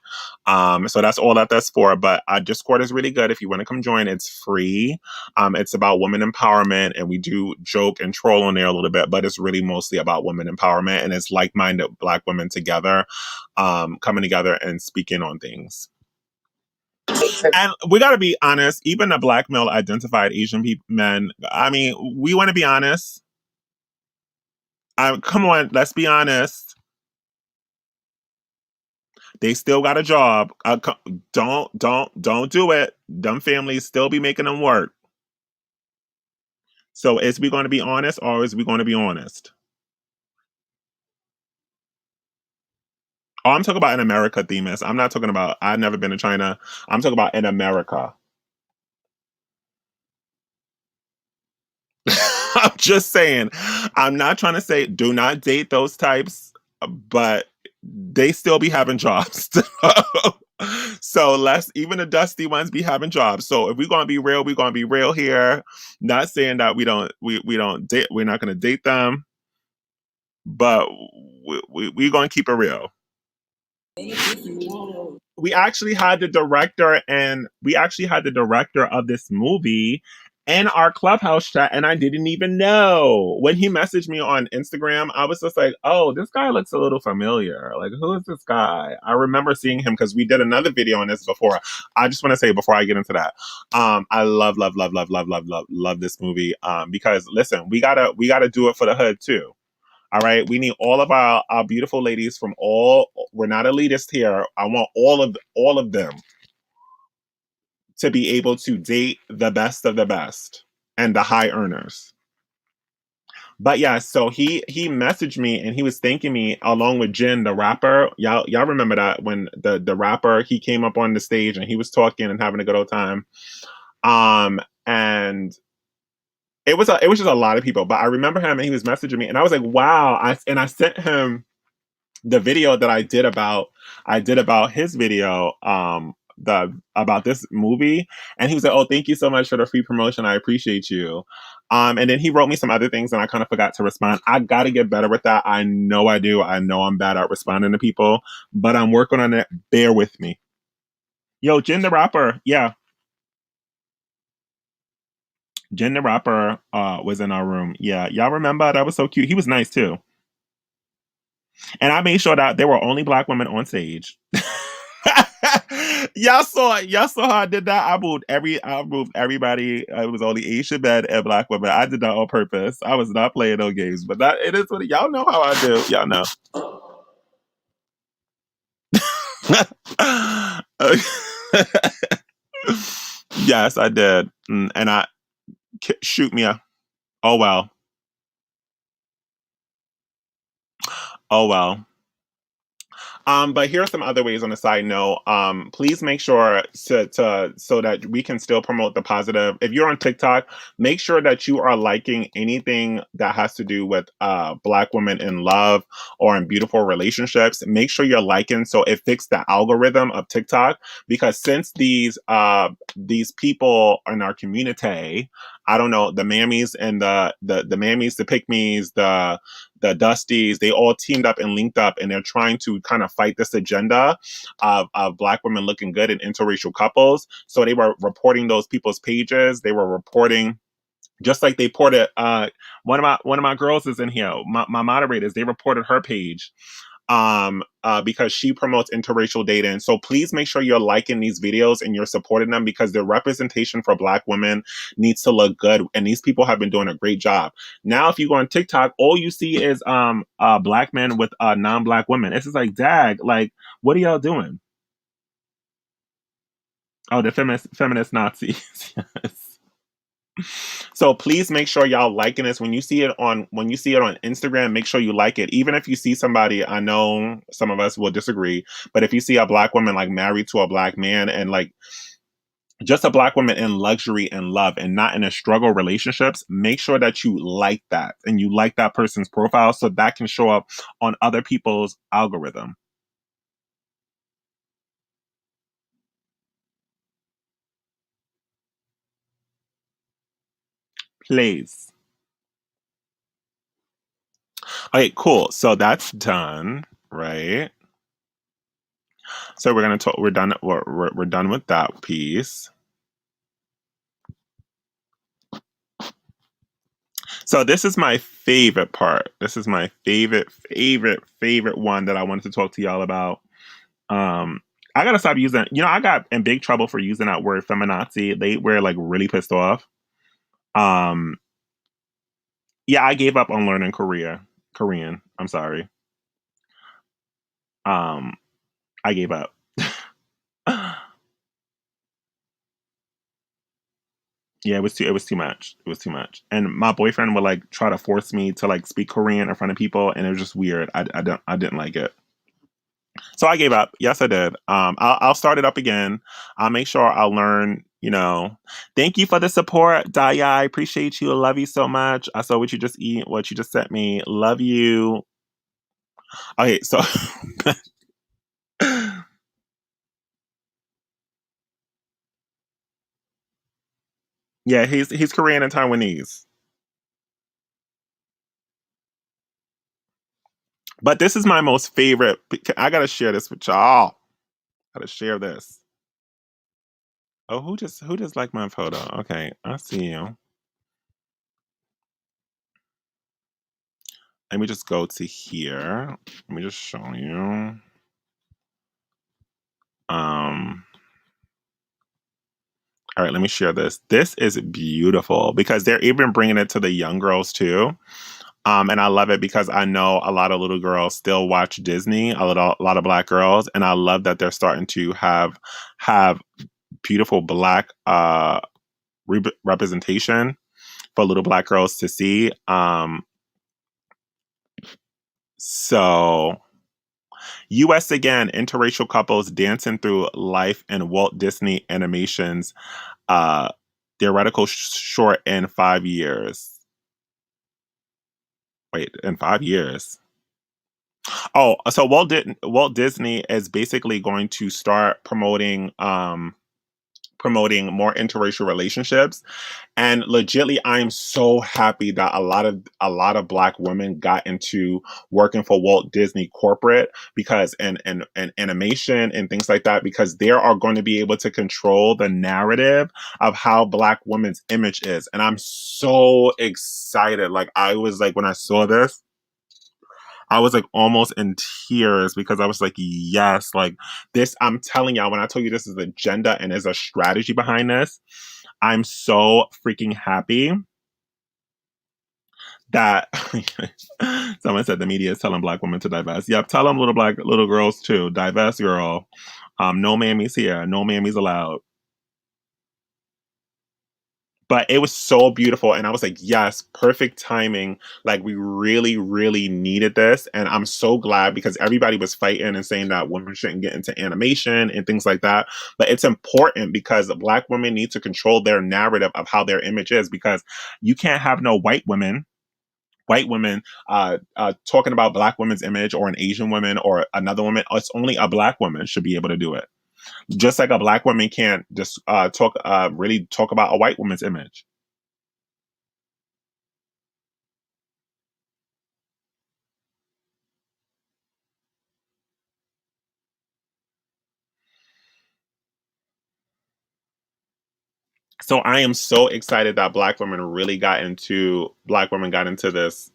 S1: So that's all that's for. But Discord is really good. If you want to come join, it's free. It's about women empowerment, and we do joke and troll on there a little bit, but it's really mostly about women empowerment, and it's like-minded Black women together, coming together and speaking on things. And we got to be honest, even the Black male identified Asian men, I mean, we want to be honest. Come on, let's be honest. They still got a job. Don't do it. Them families still be making them work. So is we going to be honest, or is we going to be honest? Oh, I'm talking about in America, Themis. I'm not talking about, I've never been to China. I'm talking about in America. I'm just saying. I'm not trying to say do not date those types, but they still be having jobs. So even the dusty ones be having jobs. So if we're gonna be real, we're gonna be real here. Not saying that we don't date, we're not gonna date them, but we're gonna keep it real. We actually had the director of this movie in our clubhouse chat, and I didn't even know. When he messaged me on Instagram, I was just like, oh, this guy looks a little familiar. Like, who is this guy? I remember seeing him because we did another video on this before. I just want to say before I get into that, I love this movie. Because listen, we gotta do it for the hood too. All right, we need all of our beautiful ladies from all. We're not elitist here. I want all of them to be able to date the best of the best and the high earners. But yeah, so he messaged me and he was thanking me along with Jin, the rapper. Y'all remember that when the rapper he came up on the stage and he was talking and having a good old time. And it was just a lot of people. But I remember him and he was messaging me and I was like, wow. I sent him the video that I did about his video the about this movie, and he was like, oh, thank you so much for the free promotion, I appreciate you. And then he wrote me some other things and I kind of forgot to respond. I gotta get better with that. I know I do. I know I'm bad at responding to people, but I'm working on it. Bear with me. Yo, Jen the rapper, yeah. Jen the rapper was in our room. Yeah, y'all remember? That was so cute. He was nice too. And I made sure that there were only black women on stage. Y'all saw how I did that. I moved everybody. It was only Asian men and black women. I did that on purpose. I was not playing no games, but that it is what y'all know how I do. Y'all know. Yes, I did. And shoot me a. Oh well. Oh well. But here are some other ways on a side note. Please make sure to so that we can still promote the positive. If you're on TikTok, make sure that you are liking anything that has to do with black women in love or in beautiful relationships. Make sure you're liking so it fixes the algorithm of TikTok. Because since these people in our community, I don't know, the mammies and the mammies, the pick me's, the Dusties, they all teamed up and linked up, and they're trying to kind of fight this agenda of black women looking good in interracial couples. So they were reporting those people's pages. They were reporting just like they reported. One of my girls is in here. My moderators, they reported her page because she promotes interracial dating. So please make sure you're liking these videos and you're supporting them because the representation for black women needs to look good. And these people have been doing a great job. Now, if you go on TikTok, all you see is black men with non-black women. It's just like, dag, like, what are y'all doing? Oh, the feminist Nazis. Yes. So please make sure y'all liking this when you see it on Instagram. Make sure you like it. Even if you see somebody, I know some of us will disagree, but if you see a black woman like married to a black man and like just a black woman in luxury and love and not in a struggle relationships, make sure that you like that and you like that person's profile so that can show up on other people's algorithm. Please. Okay, cool. So that's done, right? So we're gonna talk. We're done. We're done with that piece. So this is my favorite part. This is my favorite one that I wanted to talk to y'all about. Um, I gotta stop using. I got in big trouble for using that word feminazi. They were like really pissed off. Um, yeah, I gave up on learning Korean. I'm sorry. Um, I gave up. Yeah, it was too much. It was too much. And my boyfriend would like try to force me to like speak Korean in front of people, and it was just weird. I didn't like it. So I gave up. Yes, I did. I'll start it up again. I'll make sure I'll learn. Thank you for the support, Daya. I appreciate you. I love you so much. I saw what you just sent me. Love you. Okay, so yeah, he's Korean and Taiwanese. But this is my most favorite. I gotta share this with y'all. Gotta share this. Oh, who just liked my photo? Okay, I see you. Let me just go to here. Let me just show you. Um, all right, let me share this. This is beautiful because they're even bringing it to the young girls too. And I love it because I know a lot of little girls still watch Disney, a lot of black girls, and I love that they're starting to have beautiful black representation for little black girls to see. So US again, interracial couples dancing through life in Walt Disney animations, uh theoretical short in 5 years. Wait, in 5 years. Oh, so Walt Disney is basically going to start promoting more interracial relationships. And legitly, I am so happy that a lot of black women got into working for Walt Disney corporate, because and animation and things like that, because they are going to be able to control the narrative of how black women's image is. And I'm so excited. Like, I was like, when I saw this, I was like almost in tears, because I was like, yes, like this. I'm telling y'all, when I tell you this is agenda and is a strategy behind this, I'm so freaking happy that someone said the media is telling black women to divest. Yep, tell them little girls too. Divest, girl. No mammies here. No mammies allowed. But it was so beautiful, and I was like, yes, perfect timing. Like, we really, really needed this, and I'm so glad, because everybody was fighting and saying that women shouldn't get into animation and things like that. But it's important, because black women need to control their narrative of how their image is, because you can't have no white women talking about black women's image, or an Asian woman, or another woman. It's only a black woman should be able to do it. Just like a black woman can't just really talk about a white woman's image. So I am so excited that black women got into this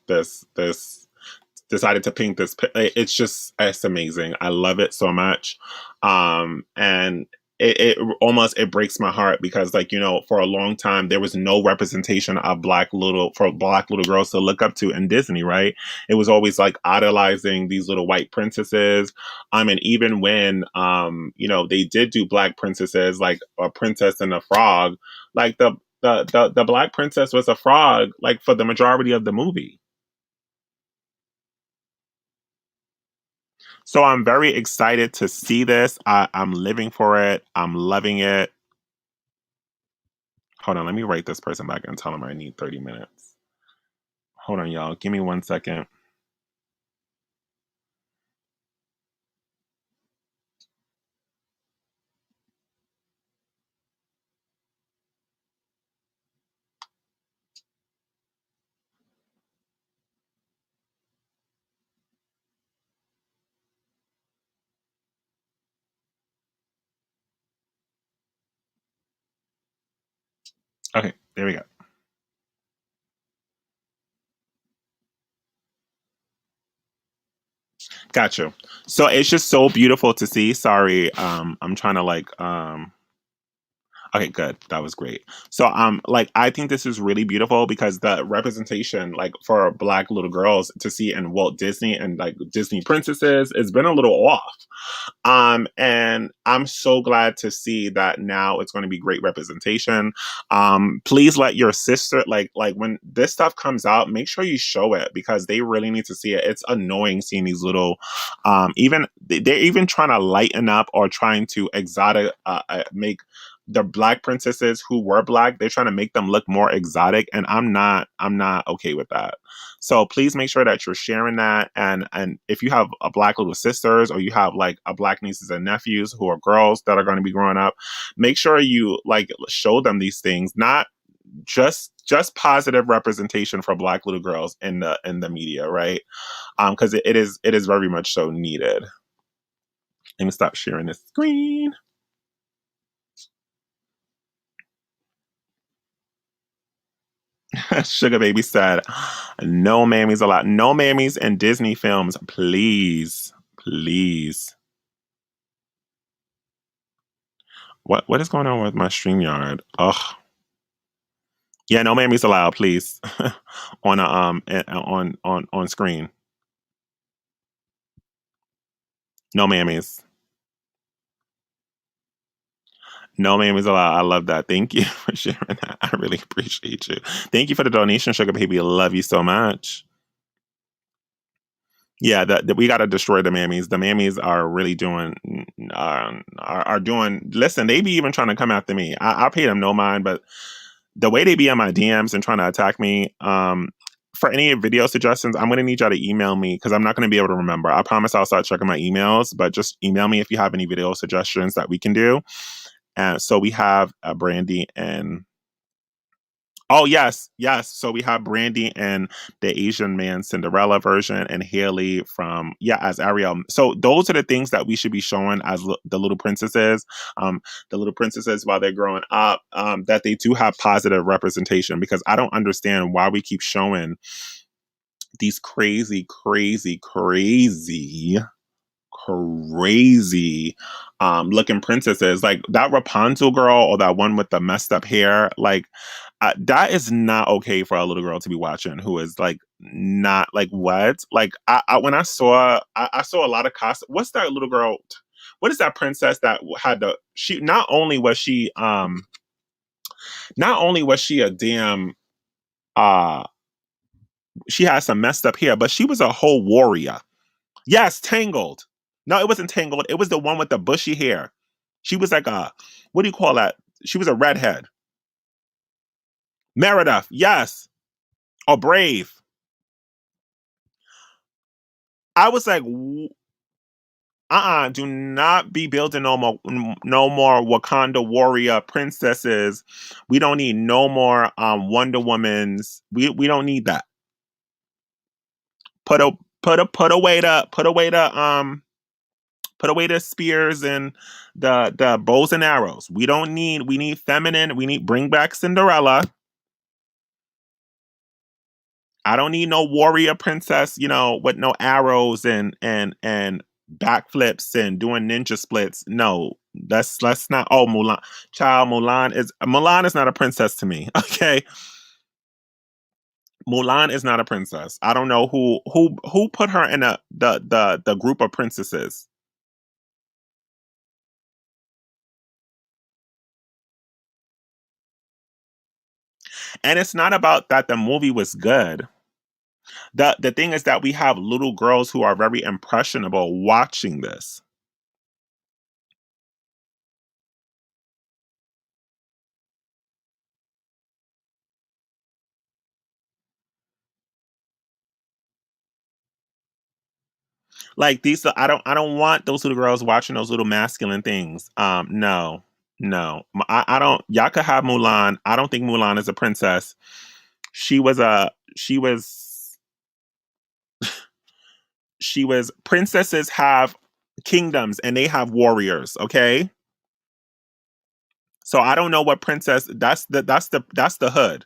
S1: decided to paint this. It's amazing. I love it so much. And it breaks my heart, because, like, for a long time there was no representation of black little girls to look up to in Disney, right? It was always like idolizing these little white princesses. And even when they did do black princesses, like a Princess and the Frog, like the black princess was a frog, like, for the majority of the movie. So I'm very excited to see this. I'm living for it. I'm loving it. Hold on, let me write this person back and tell them I need 30 minutes. Hold on, y'all. Give me 1 second. Okay, there we go. Got you. So it's just so beautiful to see. Sorry, I'm trying to okay, good. That was great. So like, I think this is really beautiful, because the representation, like, for black little girls to see in Walt Disney and like Disney princesses, it's been a little off. And I'm so glad to see that now it's going to be great representation. Please let your sister, like when this stuff comes out, make sure you show it, because they really need to see it. It's annoying seeing these little, even they're even trying to lighten up, or trying to exotic, make the black princesses who were black, they're trying to make them look more exotic, and I'm not okay with that. So please make sure that you're sharing that. And if you have a black little sisters, or you have like a black nieces and nephews who are girls that are going to be growing up, make sure you like show them these things. Not just positive representation for black little girls in the media, right? Because it is very much so needed. Let me stop sharing this screen. Sugar Baby said, "No mammies allowed. No mammies in Disney films, please, please." What is going on with my StreamYard? Ugh. Yeah, no mammies allowed, please. On a on screen. No mammies. No mammies allowed. I love that. Thank you for sharing that. I really appreciate you. Thank you for the donation, Sugar Baby. I love you so much. Yeah, we got to destroy the mammies. The mammies are really doing, are doing. Listen, they be even trying to come after me. I pay them no mind, but the way they be in my DMs and trying to attack me, for any video suggestions, I'm gonna need y'all to email me because I'm not gonna be able to remember. I promise I'll start checking my emails, but just email me if you have any video suggestions that we can do. And so we have Brandy and oh yes, yes. So we have Brandy and the Asian Man Cinderella version, and Haley from as Ariel. So those are the things that we should be showing as the little princesses, um, the little princesses while they're growing up. That they do have positive representation because I don't understand why we keep showing these crazy, crazy, crazy looking princesses like that Rapunzel girl or that one with the messed up hair. Like that is not okay for a little girl to be watching who is like not like what like when I saw a lot of cost. What's that little girl, what is that princess that had the she not only was she a damn uh she had some messed up hair, but she was a whole warrior. Yes, Tangled. No, it wasn't Tangled. It was the one with the bushy hair. She was like a, what do you call that? She was a redhead. Meredith, yes. Or Brave. I was like, do not be building no more Wakanda warrior princesses. We don't need no more Wonder Womans. We don't need that. Put a put away the spears and the bows and arrows. We need feminine, we need bring back Cinderella. I don't need no warrior princess, with no arrows and backflips and doing ninja splits. No, let's not. Oh, Mulan, child, Mulan is not a princess to me. Okay, Mulan is not a princess. I don't know who put her in the group of princesses. And it's not about that the movie was good. The thing is that we have little girls who are very impressionable watching this. Like these, I don't want those little girls watching those little masculine things. No, no, I don't. Y'all could have Mulan. I don't think Mulan is a princess. She was a, she was. Princesses have kingdoms and they have warriors. Okay, so I don't know what princess. That's the hood.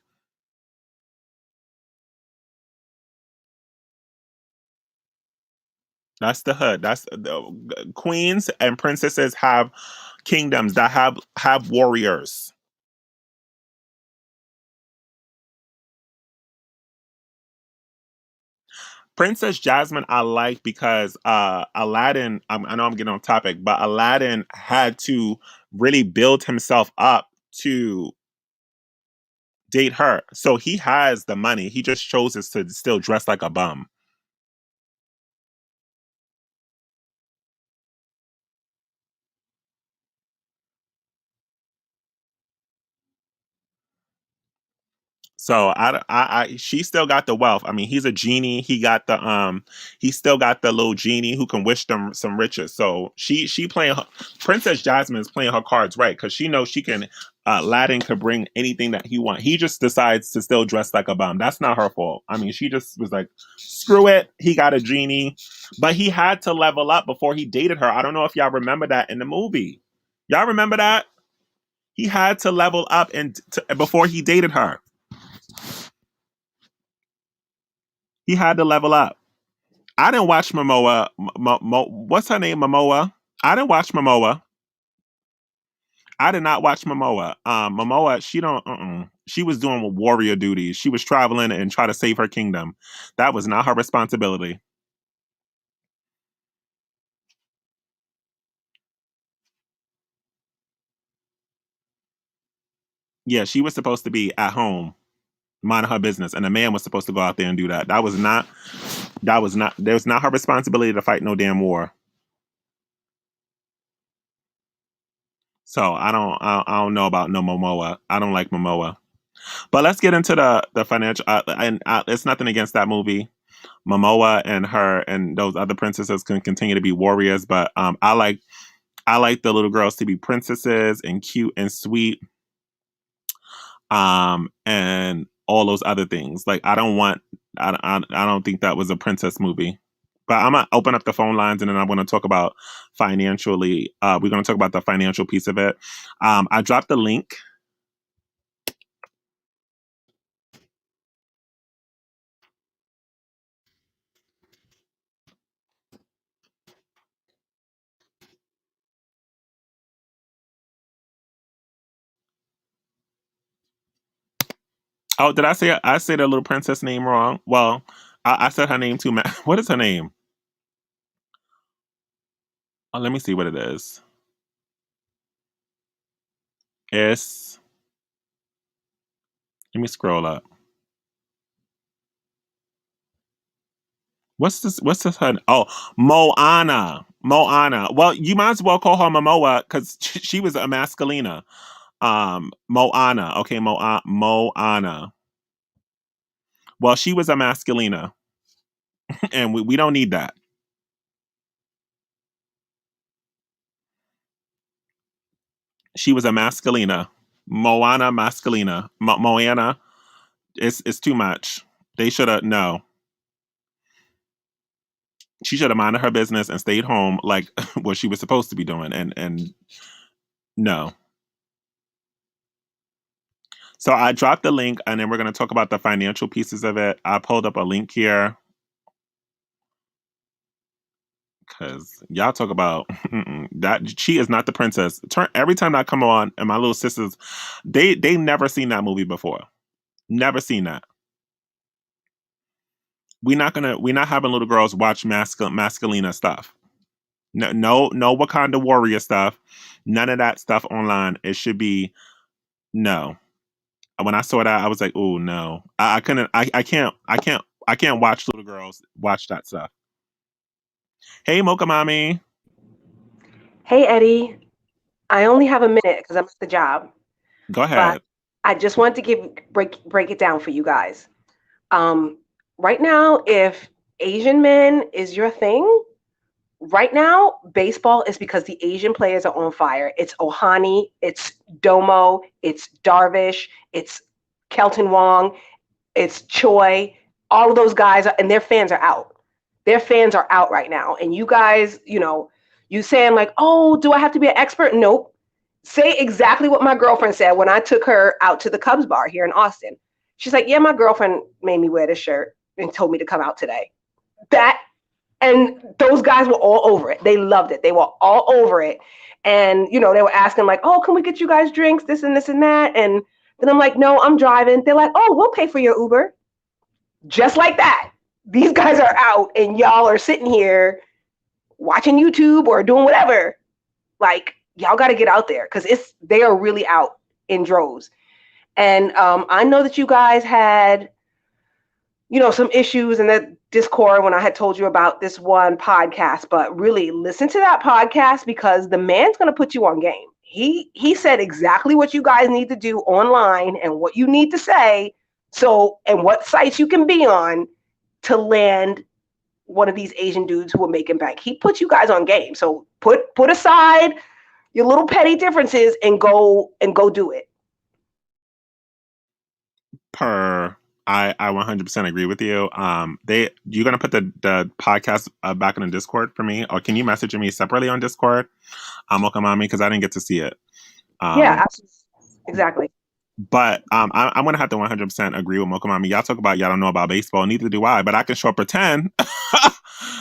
S1: That's the hood. That's the queens and princesses have kingdoms that have warriors. Princess Jasmine I like because Aladdin, I know I'm getting on topic, but Aladdin had to really build himself up to date her. So he has the money. He just chooses to still dress like a bum. So she still got the wealth. I mean, he's a genie. He still got the little genie who can wish them some riches. So she playing Princess Jasmine is playing her cards right because she knows she can. Aladdin could bring anything that he want. He just decides to still dress like a bum. That's not her fault. I mean, she just was like, screw it. He got a genie, but he had to level up before he dated her. I don't know if y'all remember that in the movie. Y'all remember that? He had to level up before he dated her. He had to level up. I didn't watch Momoa. What's her name? Momoa. I didn't watch Momoa. I did not watch Momoa. Momoa, she don't. She was doing warrior duties. She was traveling and try to save her kingdom. That was not her responsibility. Yeah, she was supposed to be at home, minding her business, and the man was supposed to go out there and do that. That was not. That was not. That was not her responsibility to fight no damn war. So I don't know about no Momoa. I don't like Momoa. But let's get into the financial. And it's nothing against that movie. Momoa and her and those other princesses can continue to be warriors, but I like the little girls to be princesses and cute and sweet, and all those other things. Like I don't want. I don't think that was a princess movie. But I'm gonna open up the phone lines and then I'm gonna talk about financially. We're gonna talk about the financial piece of it. I dropped the link. Oh, did I say the little princess name wrong? Well, I said her name too. What is her name? Oh, let me see what it is. It's let me scroll up. What's this? Her? Oh, Moana. Moana. Well, you might as well call her Momoa because she was a masculina. Moana. Okay, Moana. Well, she was a masculina, and we don't need that. She was a masculina. Moana masculina. Moana. It's too much. They should have no. She should have minded her business and stayed home like what she was supposed to be doing. And no. So I dropped the link, and then we're going to talk about the financial pieces of it. I pulled up a link here because y'all talk about that she is not the princess. Every time I come on, and my little sisters, they never seen that movie before. Never seen that. We're not having little girls watch masculina stuff. No, no Wakanda warrior stuff. None of that stuff online. It should be no. When I saw that, I was like, oh no. I couldn't. I can't watch little girls watch that stuff. Hey, Mocha Mommy.
S3: Hey Eddie, I only have a minute because I'm at the job,
S1: Go
S3: but
S1: ahead.
S3: I just want to break it down for you guys. Um, right now, if Asian men is your thing, right now baseball is because the Asian players are on fire. It's Ohani, it's Domo, it's Darvish, it's Kelton Wong, it's Choi. All of those guys and their fans are out. Their fans are out right now, and you guys, you saying like, "Oh, do I have to be an expert?" Nope. Say exactly what my girlfriend said when I took her out to the Cubs bar here in Austin. She's like, "Yeah, my girlfriend made me wear this shirt and told me to come out today." That and those guys were all over it. They loved it. They were all over it. And they were asking like, "Oh, can we get you guys drinks? This and that." And then I'm like, "No, I'm driving." They're like, "Oh, we'll pay for your Uber." Just like that. These guys are out and y'all are sitting here watching YouTube or doing whatever. Like, y'all got to get out there because they are really out in droves. And I know that you guys had, some issues in that Discord when I had told you about this one podcast, but really listen to that podcast because the man's going to put you on game. He said exactly what you guys need to do online and what you need to say. So, and what sites you can be on to land one of these Asian dudes who are making bank. He put you guys on game. So put aside your little petty differences and go do it.
S1: Per I 100% agree with you. You're gonna put the podcast back in the Discord for me, or can you message me separately on Discord? Mocha Mommy, because I didn't get to see it.
S3: Yeah,
S1: Um,
S3: absolutely. Exactly.
S1: But I'm gonna have to 100% agree with Mocha Mommy. Y'all talk about y'all don't know about baseball, neither do I. But I can sure pretend.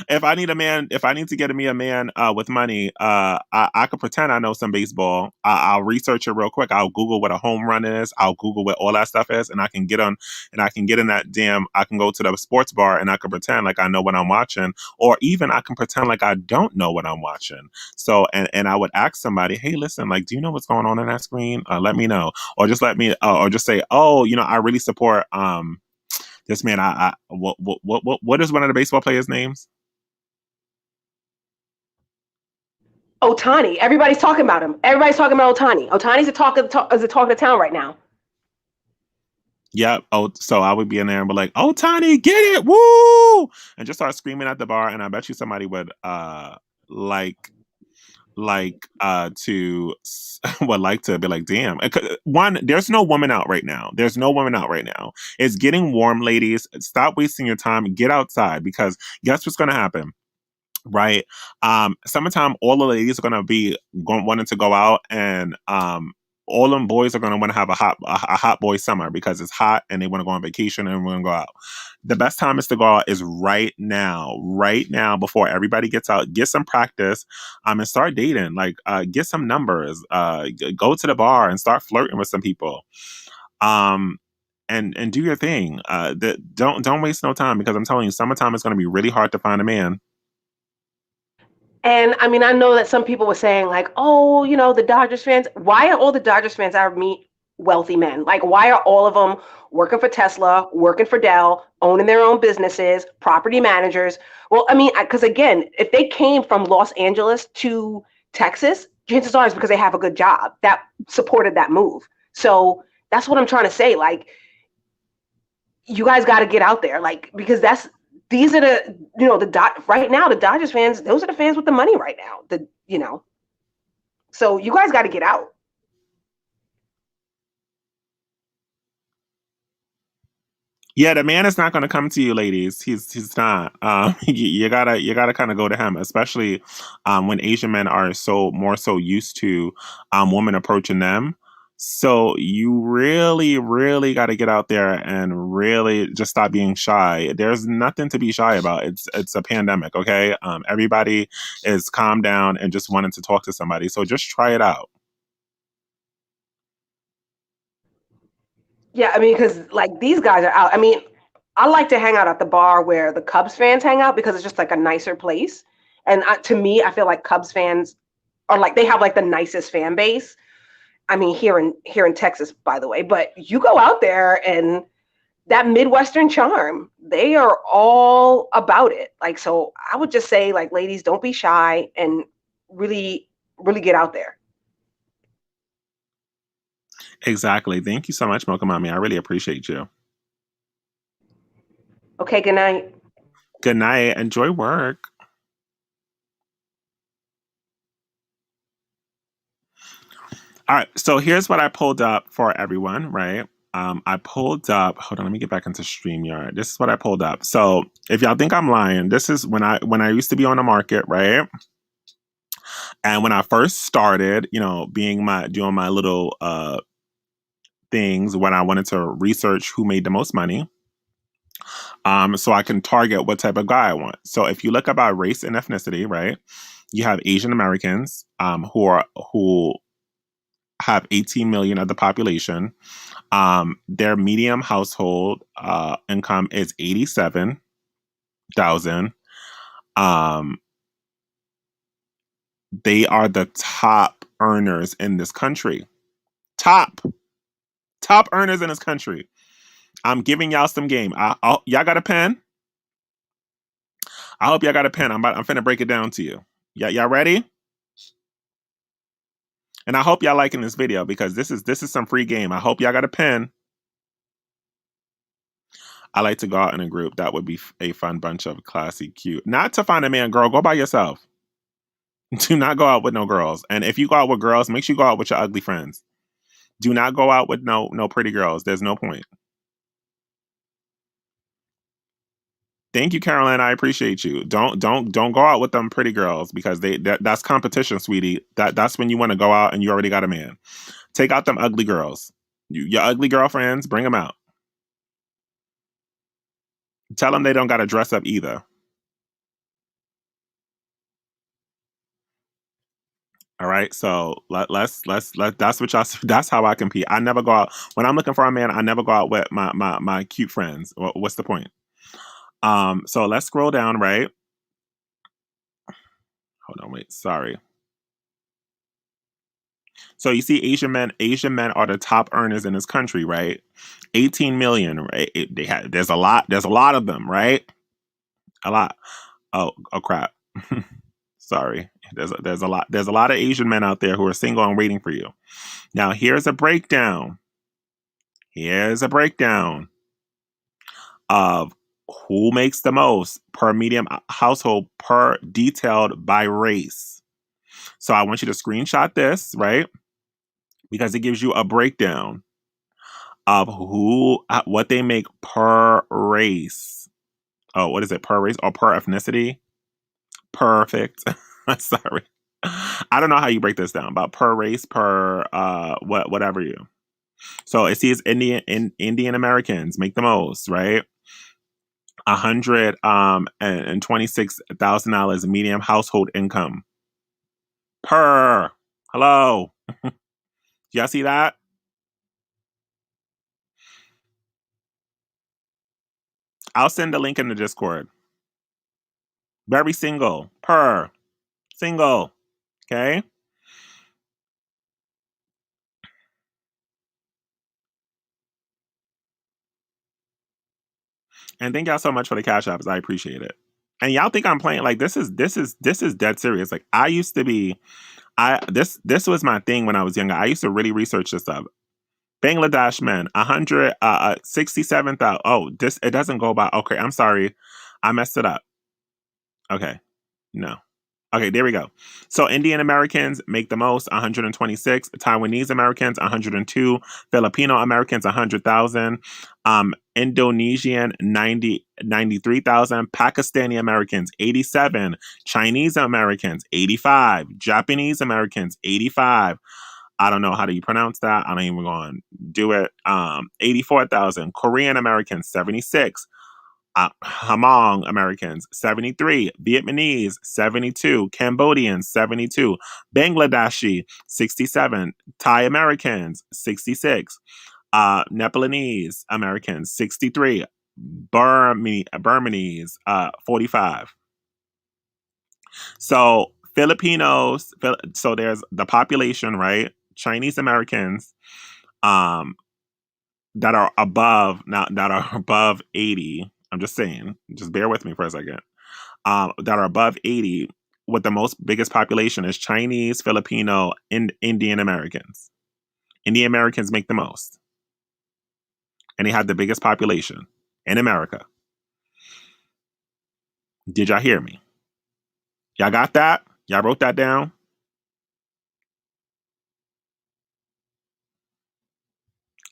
S1: If I need a man, if I need to get me a man with money, I could pretend I know some baseball. I'll research it real quick. I'll Google what a home run is. I'll Google what all that stuff is, and I can get on, and I can get in that damn. I can go to the sports bar, and I can pretend like I know what I'm watching, or even I can pretend like I don't know what I'm watching. So, and I would ask somebody, hey, listen, like, do you know what's going on that screen? Let me know, or just let me, or just say, oh, I really support this man. What is one of the baseball players' names?
S3: Otani. Everybody's talking about him. Everybody's talking about Otani. Otani's the talk of town right now.
S1: Yep. Oh, so I would be in there and be like, "Oh, Tiny, get it, woo!" and just start screaming at the bar. And I bet you somebody would like to would like to be like, "Damn!" One, there's no woman out right now. There's no woman out right now. It's getting warm, ladies. Stop wasting your time. Get outside because guess what's going to happen. Right. Summertime, all the ladies are gonna be wanting to go out, and all them boys are gonna want to have a hot boy summer because it's hot and they want to go on vacation and want to go out. The best time is to go out is right now before everybody gets out. Get some practice, and start dating. Like, get some numbers. Go to the bar and start flirting with some people. Um, and do your thing. Don't waste no time because I'm telling you, summertime is gonna be really hard to find a man.
S3: And I mean, I know that some people were saying, like, oh, the Dodgers fans, why are all the Dodgers fans I meet wealthy men? Like, why are all of them working for Tesla, working for Dell, owning their own businesses, property managers? Well, I mean, because again, if they came from Los Angeles to Texas, chances are it's because they have a good job that supported that move. So that's what I'm trying to say. Like, you guys got to get out there, like, because these are the right now the Dodgers fans. Those are the fans with the money right now. So you guys got to get out.
S1: Yeah, the man is not going to come to you, ladies. He's not. You gotta kind of go to him, especially when Asian men are more so used to women approaching them. So you really, really got to get out there and really just stop being shy. There's nothing to be shy about. It's a pandemic, okay? Everybody is calmed down and just wanting to talk to somebody. So just try it out.
S3: Yeah, I mean, because like these guys are out. I mean, I like to hang out at the bar where the Cubs fans hang out because it's just like a nicer place. And to me, I feel like Cubs fans are like they have like the nicest fan base. I mean, here in Texas, by the way. But you go out there and that Midwestern charm, they are all about it. Like, so I would just say, like, ladies, don't be shy and really, really get out there.
S1: Exactly. Thank you so much, Mocha Mommy. I really appreciate you.
S3: Okay, good night.
S1: Good night. Enjoy work. All right, so here's what I pulled up for everyone, right? I pulled up. Hold on, let me get back into StreamYard. This is what I pulled up. So if y'all think I'm lying, this is when I used to be on the market, right? And when I first started, doing my little things when I wanted to research who made the most money, so I can target what type of guy I want. So if you look up by race and ethnicity, right? You have Asian Americans, who have 18 million of the population. Their medium household income is 87,000. Um, they are the top earners in this country. Top earners in this country. I'm giving y'all some game. Y'all got a pen? I hope y'all got a pen. I'm finna break it down to you. Y'all ready? And I hope y'all liking this video because this is some free game. I hope y'all got a pen. I like to go out in a group. That would be a fun bunch of classy, cute. Not to find a man, girl. Go by yourself. Do not go out with no girls. And if you go out with girls, make sure you go out with your ugly friends. Do not go out with no pretty girls. There's no point. Thank you, Caroline. I appreciate you. Don't go out with them pretty girls because that's competition, sweetie. That's when you want to go out and you already got a man. Take out them ugly girls. Your ugly girlfriends, bring them out. Tell them they don't got to dress up either. All right, so let that's what y'all. That's how I compete. I never go out when I'm looking for a man. I never go out with my cute friends. What's the point? So let's scroll down. Right, hold on, wait, sorry. So you see, Asian men are the top earners in this country, right? 18 million, right? They have. There's a lot of them, right? A lot. Oh crap. Sorry. There's a lot of Asian men out there who are single and waiting for you. Now here's a breakdown. Here's a breakdown of who makes the most per medium household per detailed by race. So I want you to screenshot this, right? Because it gives you a breakdown of what they make per race. Oh, what is it? Per race or per ethnicity? Perfect. Sorry. I don't know how you break this down, but per race, per whatever you. So it sees Indian Americans make the most, right? And $26,000 median household income per. Hello, y'all see that? I'll send the link in the Discord. Very single per single. Okay. And thank y'all so much for the cash apps. I appreciate it. And y'all think I'm playing like this is dead serious. Like I used to be. This was my thing when I was younger. I used to really research this stuff. Bangladesh men, 67,000. Oh, this it doesn't go by. Okay, I'm sorry, I messed it up. Okay, no. Okay, there we go. So Indian Americans make the most, 126. Taiwanese Americans, 102. Filipino Americans, 100,000. Indonesian, 93,000. Pakistani Americans, 87. Chinese Americans, 85. Japanese Americans, 85. I don't know how do you pronounce that. I don't even going to do it. 84,000. Korean Americans, 76. Hmong Americans, 73. Vietnamese, 72. Cambodians, 72. Bangladeshi, 67. Thai Americans, 66. Nepalese Americans, 63. Burmese, 45. So Filipinos, so there's the population, right? Chinese Americans, um, that are above now that are above 80. I'm just saying, just bear with me for a second. That are above 80, with the most biggest population is Chinese, Filipino, and Indian Americans. Indian Americans make the most, and they have the biggest population in America. Did y'all hear me? Y'all got that? Y'all wrote that down?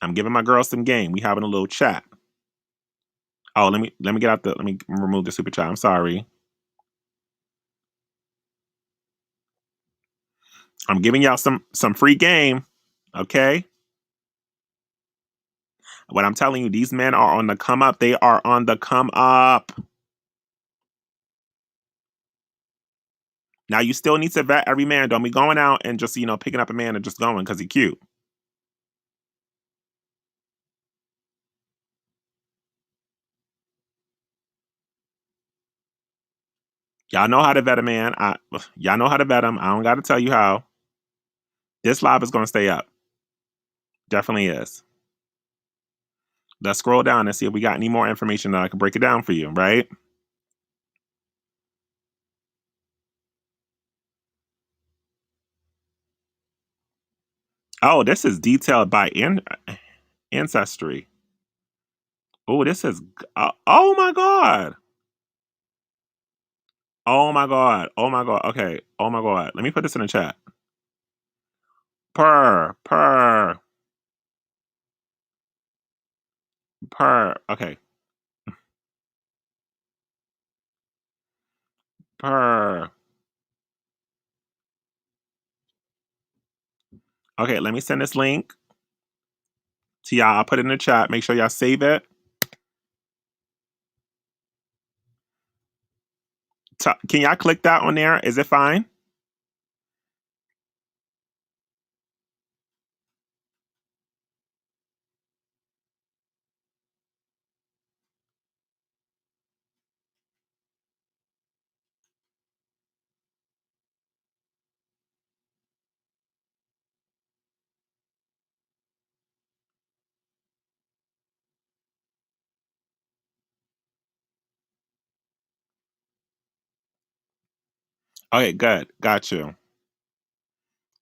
S1: I'm giving my girls some game. We having a little chat. Oh, let me remove the super chat. I'm sorry. I'm giving y'all some free game. Okay? What I'm telling you, these men are on the come up. They are on the come up. Now you still need to vet every man. Don't be going out and just, picking up a man and just going because he's cute. Y'all know how to vet a man. Y'all know how to vet him. I don't got to tell you how. This live is going to stay up. Definitely is. Let's scroll down and see if we got any more information that I can break it down for you, right? Oh, this is detailed by ancestry. Oh, this is. Oh my God. Oh my God. Oh my God. Okay. Oh my God. Let me put this in the chat. Per. Okay. Per. Okay. Let me send this link to y'all. I'll put it in the chat. Make sure y'all save it. Can y'all click that on there? Is it fine? Okay, good. Got you.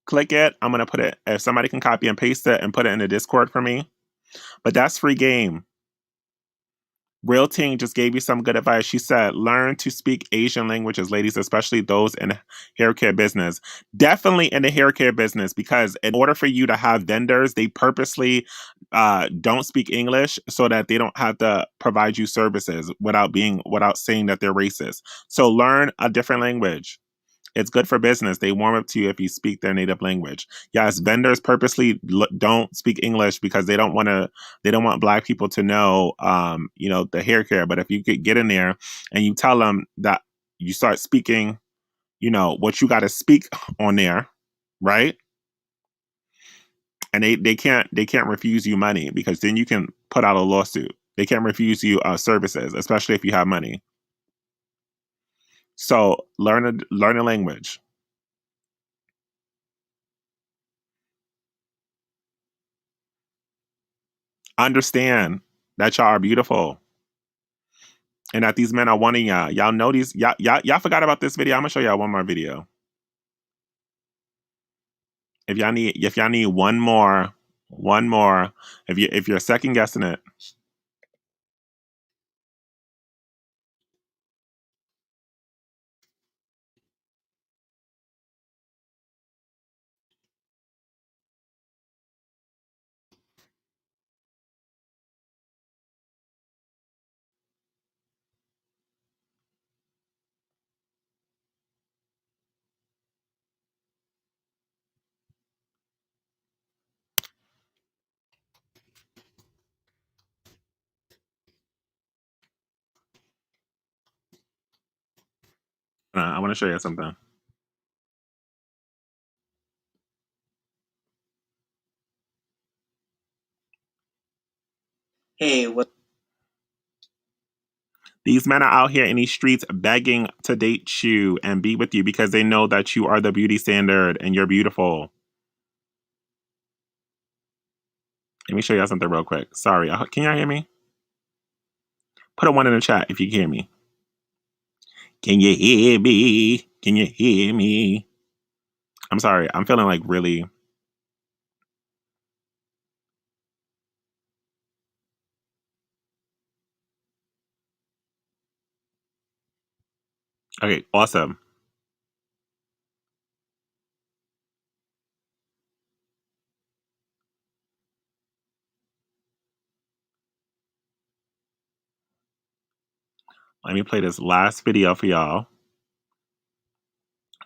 S1: Click it. I'm gonna put it. If somebody can copy and paste it and put it in the Discord for me, but that's free game. Real Ting just gave you some good advice. She said, learn to speak Asian languages, ladies, especially those in hair care business. Definitely in the hair care business, because in order for you to have vendors, they purposely don't speak English so that they don't have to provide you services without saying that they're racist. So learn a different language. It's good for business. They warm up to you if you speak their native language. Yes, vendors purposely don't speak English because they don't want Black people to know, the hair care. But if you could get in there and you tell them that you start speaking, what you got to speak on there, right? And they can't refuse you money, because then you can put out a lawsuit. They can't refuse you services, especially if you have money. So learn a language. Understand that y'all are beautiful and that these men are wanting y'all. Y'all know these. Y'all forgot about this video. I'm gonna show y'all one more video. If y'all need one more, if you're second guessing it. I want to show you something.
S4: Hey, what?
S1: These men are out here in these streets begging to date you and be with you because they know that you are the beauty standard and you're beautiful. Let me show y'all something real quick. Sorry, can y'all hear me? Put a 1 in the chat if you can hear me. Can you hear me? Can you hear me? I'm sorry. I'm feeling like really. Okay, awesome. Let me play this last video for y'all.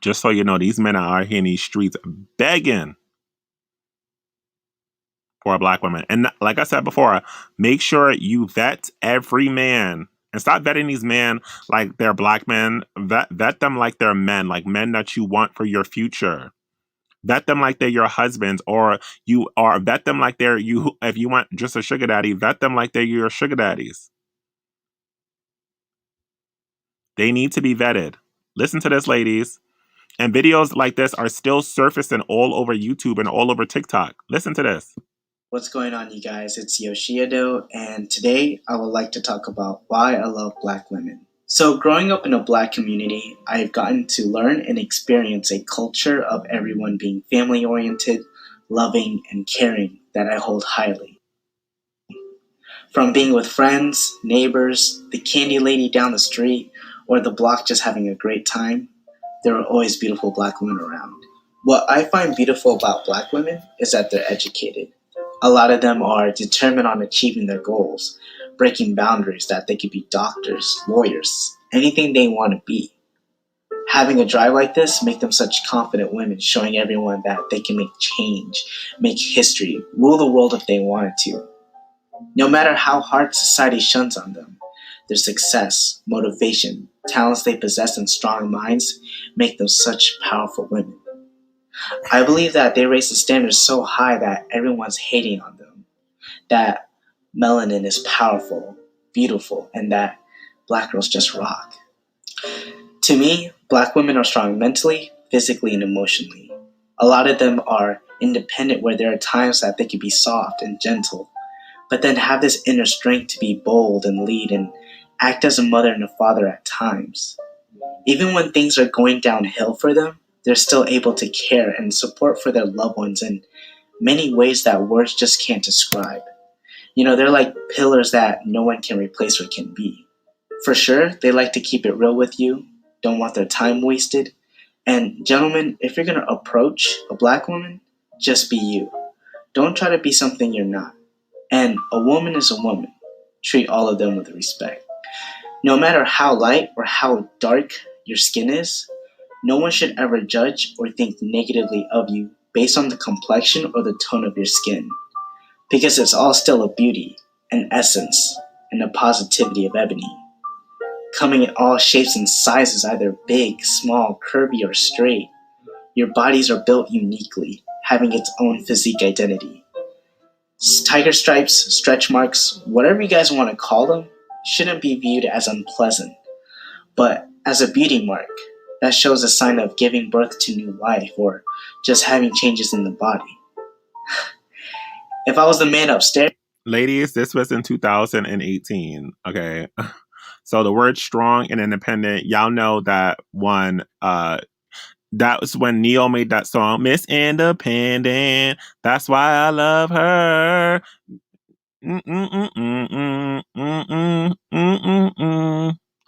S1: Just so you know, these men are out here in these streets begging for a Black woman. And like I said before, make sure you vet every man and stop vetting these men like they're Black men. Vet them like they're men, like men that you want for your future. Vet them like they're your husbands, or vet them like they're you. If you want just a sugar daddy, vet them like they're your sugar daddies. They need to be vetted. Listen to this, ladies. And videos like this are still surfacing all over YouTube and all over TikTok. Listen to this.
S4: What's going on, you guys? It's Yoshiado, and today I would like to talk about why I love Black women. So, growing up in a Black community, I've gotten to learn and experience a culture of everyone being family-oriented, loving, and caring that I hold highly. From being with friends, neighbors, the candy lady down the street, or the block just having a great time, there are always beautiful Black women around. What I find beautiful about Black women is that they're educated. A lot of them are determined on achieving their goals, breaking boundaries that they could be doctors, lawyers, anything they want to be. Having a drive like this make them such confident women, showing everyone that they can make change, make history, rule the world if they wanted to. No matter how hard society shuns on them, their success, motivation, talents they possess, and strong minds make them such powerful women. I believe that they raise the standards so high that everyone's hating on them, that melanin is powerful, beautiful, and that Black girls just rock. To me, Black women are strong mentally, physically, and emotionally. A lot of them are independent, where there are times that they can be soft and gentle, but then have this inner strength to be bold and lead and act as a mother and a father at times. Even when things are going downhill for them, they're still able to care and support for their loved ones in many ways that words just can't describe. They're like pillars that no one can replace or can be. For sure, they like to keep it real with you, don't want their time wasted. And gentlemen, if you're going to approach a black woman, just be you. Don't try to be something you're not. And a woman is a woman. Treat all of them with respect. No matter how light or how dark your skin is, no one should ever judge or think negatively of you based on the complexion or the tone of your skin. Because it's all still a beauty, an essence, and a positivity of ebony. Coming in all shapes and sizes, either big, small, curvy, or straight. Your bodies are built uniquely, having its own physique identity. Tiger stripes, stretch marks, whatever you guys want to call them, shouldn't be viewed as unpleasant, but as a beauty mark that shows a sign of giving birth to new life or just having changes in the body. If I was the man upstairs,
S1: Ladies, this was in 2018. Okay. So the word strong and independent, y'all know that one, that was when Neo made that song, Miss Independent. That's why I love her.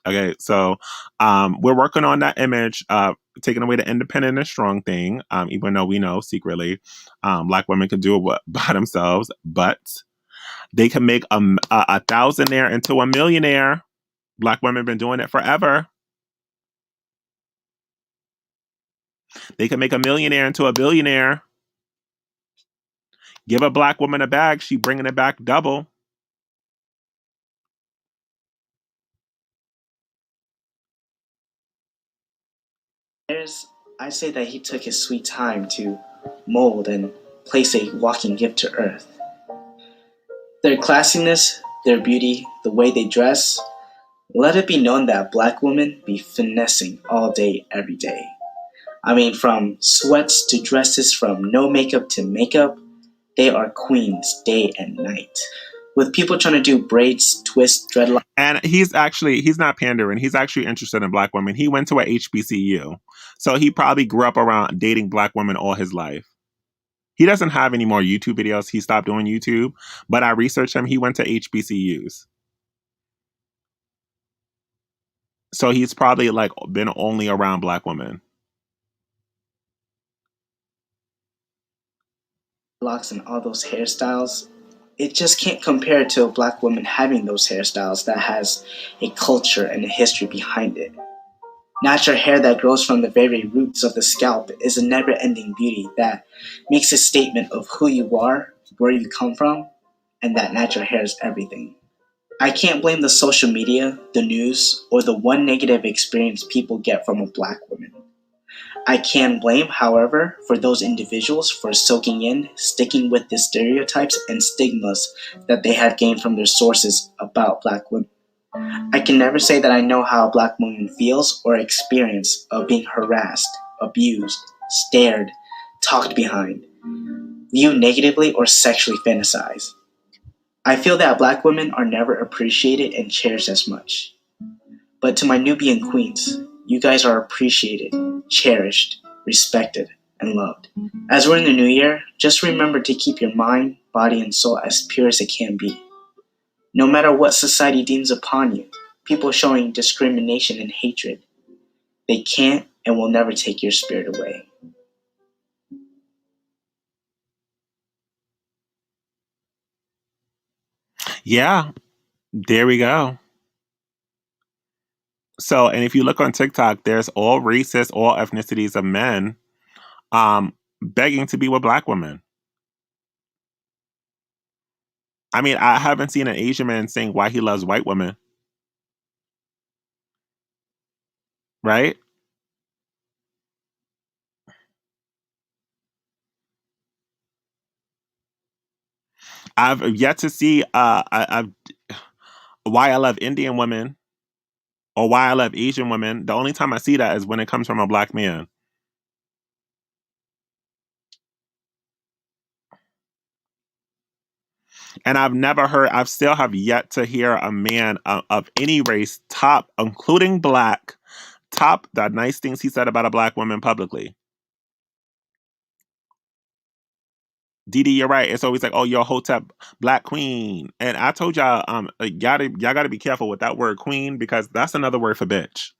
S1: Okay, so we're working on that image, taking away the independent and strong thing, even though we know secretly black women can do it by themselves, but they can make a thousandaire into a millionaire. Black women have been doing it forever. They can make a millionaire into a billionaire. Give a black woman a bag, she bringing it back double.
S4: I say that he took his sweet time to mold and place a walking gift to earth. Their classiness, their beauty, the way they dress, let it be known that black women be finessing all day, every day. I mean, from sweats to dresses, from no makeup to makeup, they are queens day and night. With people trying to do braids, twists, dreadlocks.
S1: And he's not pandering. He's actually interested in black women. He went to a HBCU. So he probably grew up around dating black women all his life. He doesn't have any more YouTube videos. He stopped doing YouTube. But I researched him. He went to HBCUs. So he's probably like been only around black women.
S4: Locks and all those hairstyles, it just can't compare to a black woman having those hairstyles that has a culture and a history behind it. Natural hair that grows from the very roots of the scalp is a never-ending beauty that makes a statement of who you are, where you come from, and that natural hair is everything. I can't blame the social media, the news, or the one negative experience people get from a black woman. I can blame, however, for those individuals for soaking in, sticking with the stereotypes and stigmas that they have gained from their sources about black women. I can never say that I know how a black woman feels or experience of being harassed, abused, stared, talked behind, viewed negatively, or sexually fantasized. I feel that black women are never appreciated and cherished as much. But to my Nubian queens, you guys are appreciated, cherished, respected, and loved. As we're in the new year, just remember to keep your mind, body, and soul as pure as it can be. No matter what society deems upon you, people showing discrimination and hatred, they can't and will never take your spirit away.
S1: Yeah, there we go. So, and if you look on TikTok, there's all races, all ethnicities of men begging to be with black women. I mean, I haven't seen an Asian man saying why he loves white women. Right? I've yet to see I've why I love Indian women or why I love Asian women. The only time I see that is when it comes from a black man. And I still have yet to hear a man of any race, top, including black, the nice things he said about a black woman publicly. Didi, you're right. It's always like, oh, you're a hotep black queen. And I told y'all, y'all gotta be careful with that word queen, because that's another word for bitch.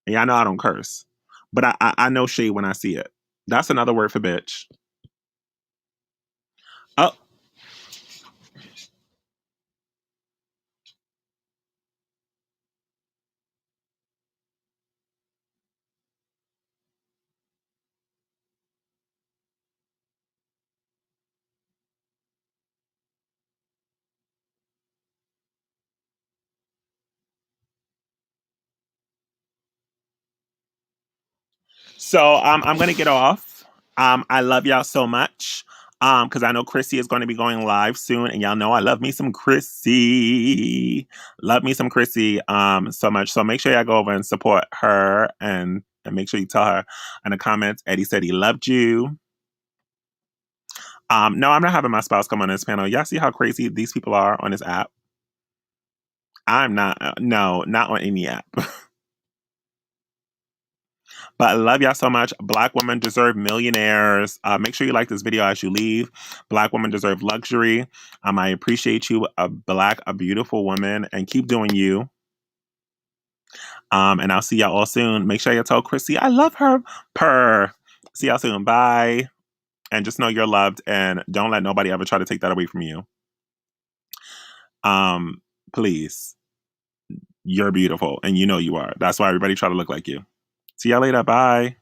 S1: And y'all know I don't curse. But I know shade when I see it. That's another word for bitch. Oh, so I'm gonna get off. I love y'all so much. Because I know Chrissy is going to be going live soon, and y'all know I love me some Chrissy. Love me some Chrissy so much. So make sure y'all go over and support her, and make sure you tell her in the comments Eddie said he loved you. No, I'm not having my spouse come on this panel. Y'all see how crazy these people are on this app? I'm not. No, not on any app. But I love y'all so much. Black women deserve millionaires. Make sure you like this video as you leave. Black women deserve luxury. I appreciate you, a beautiful woman, and keep doing you. And I'll see y'all all soon. Make sure you tell Chrissy I love her. Purr. See y'all soon. Bye. And just know you're loved, and don't let nobody ever try to take that away from you. Please. You're beautiful, and you know you are. That's why everybody try to look like you. See y'all later. Bye.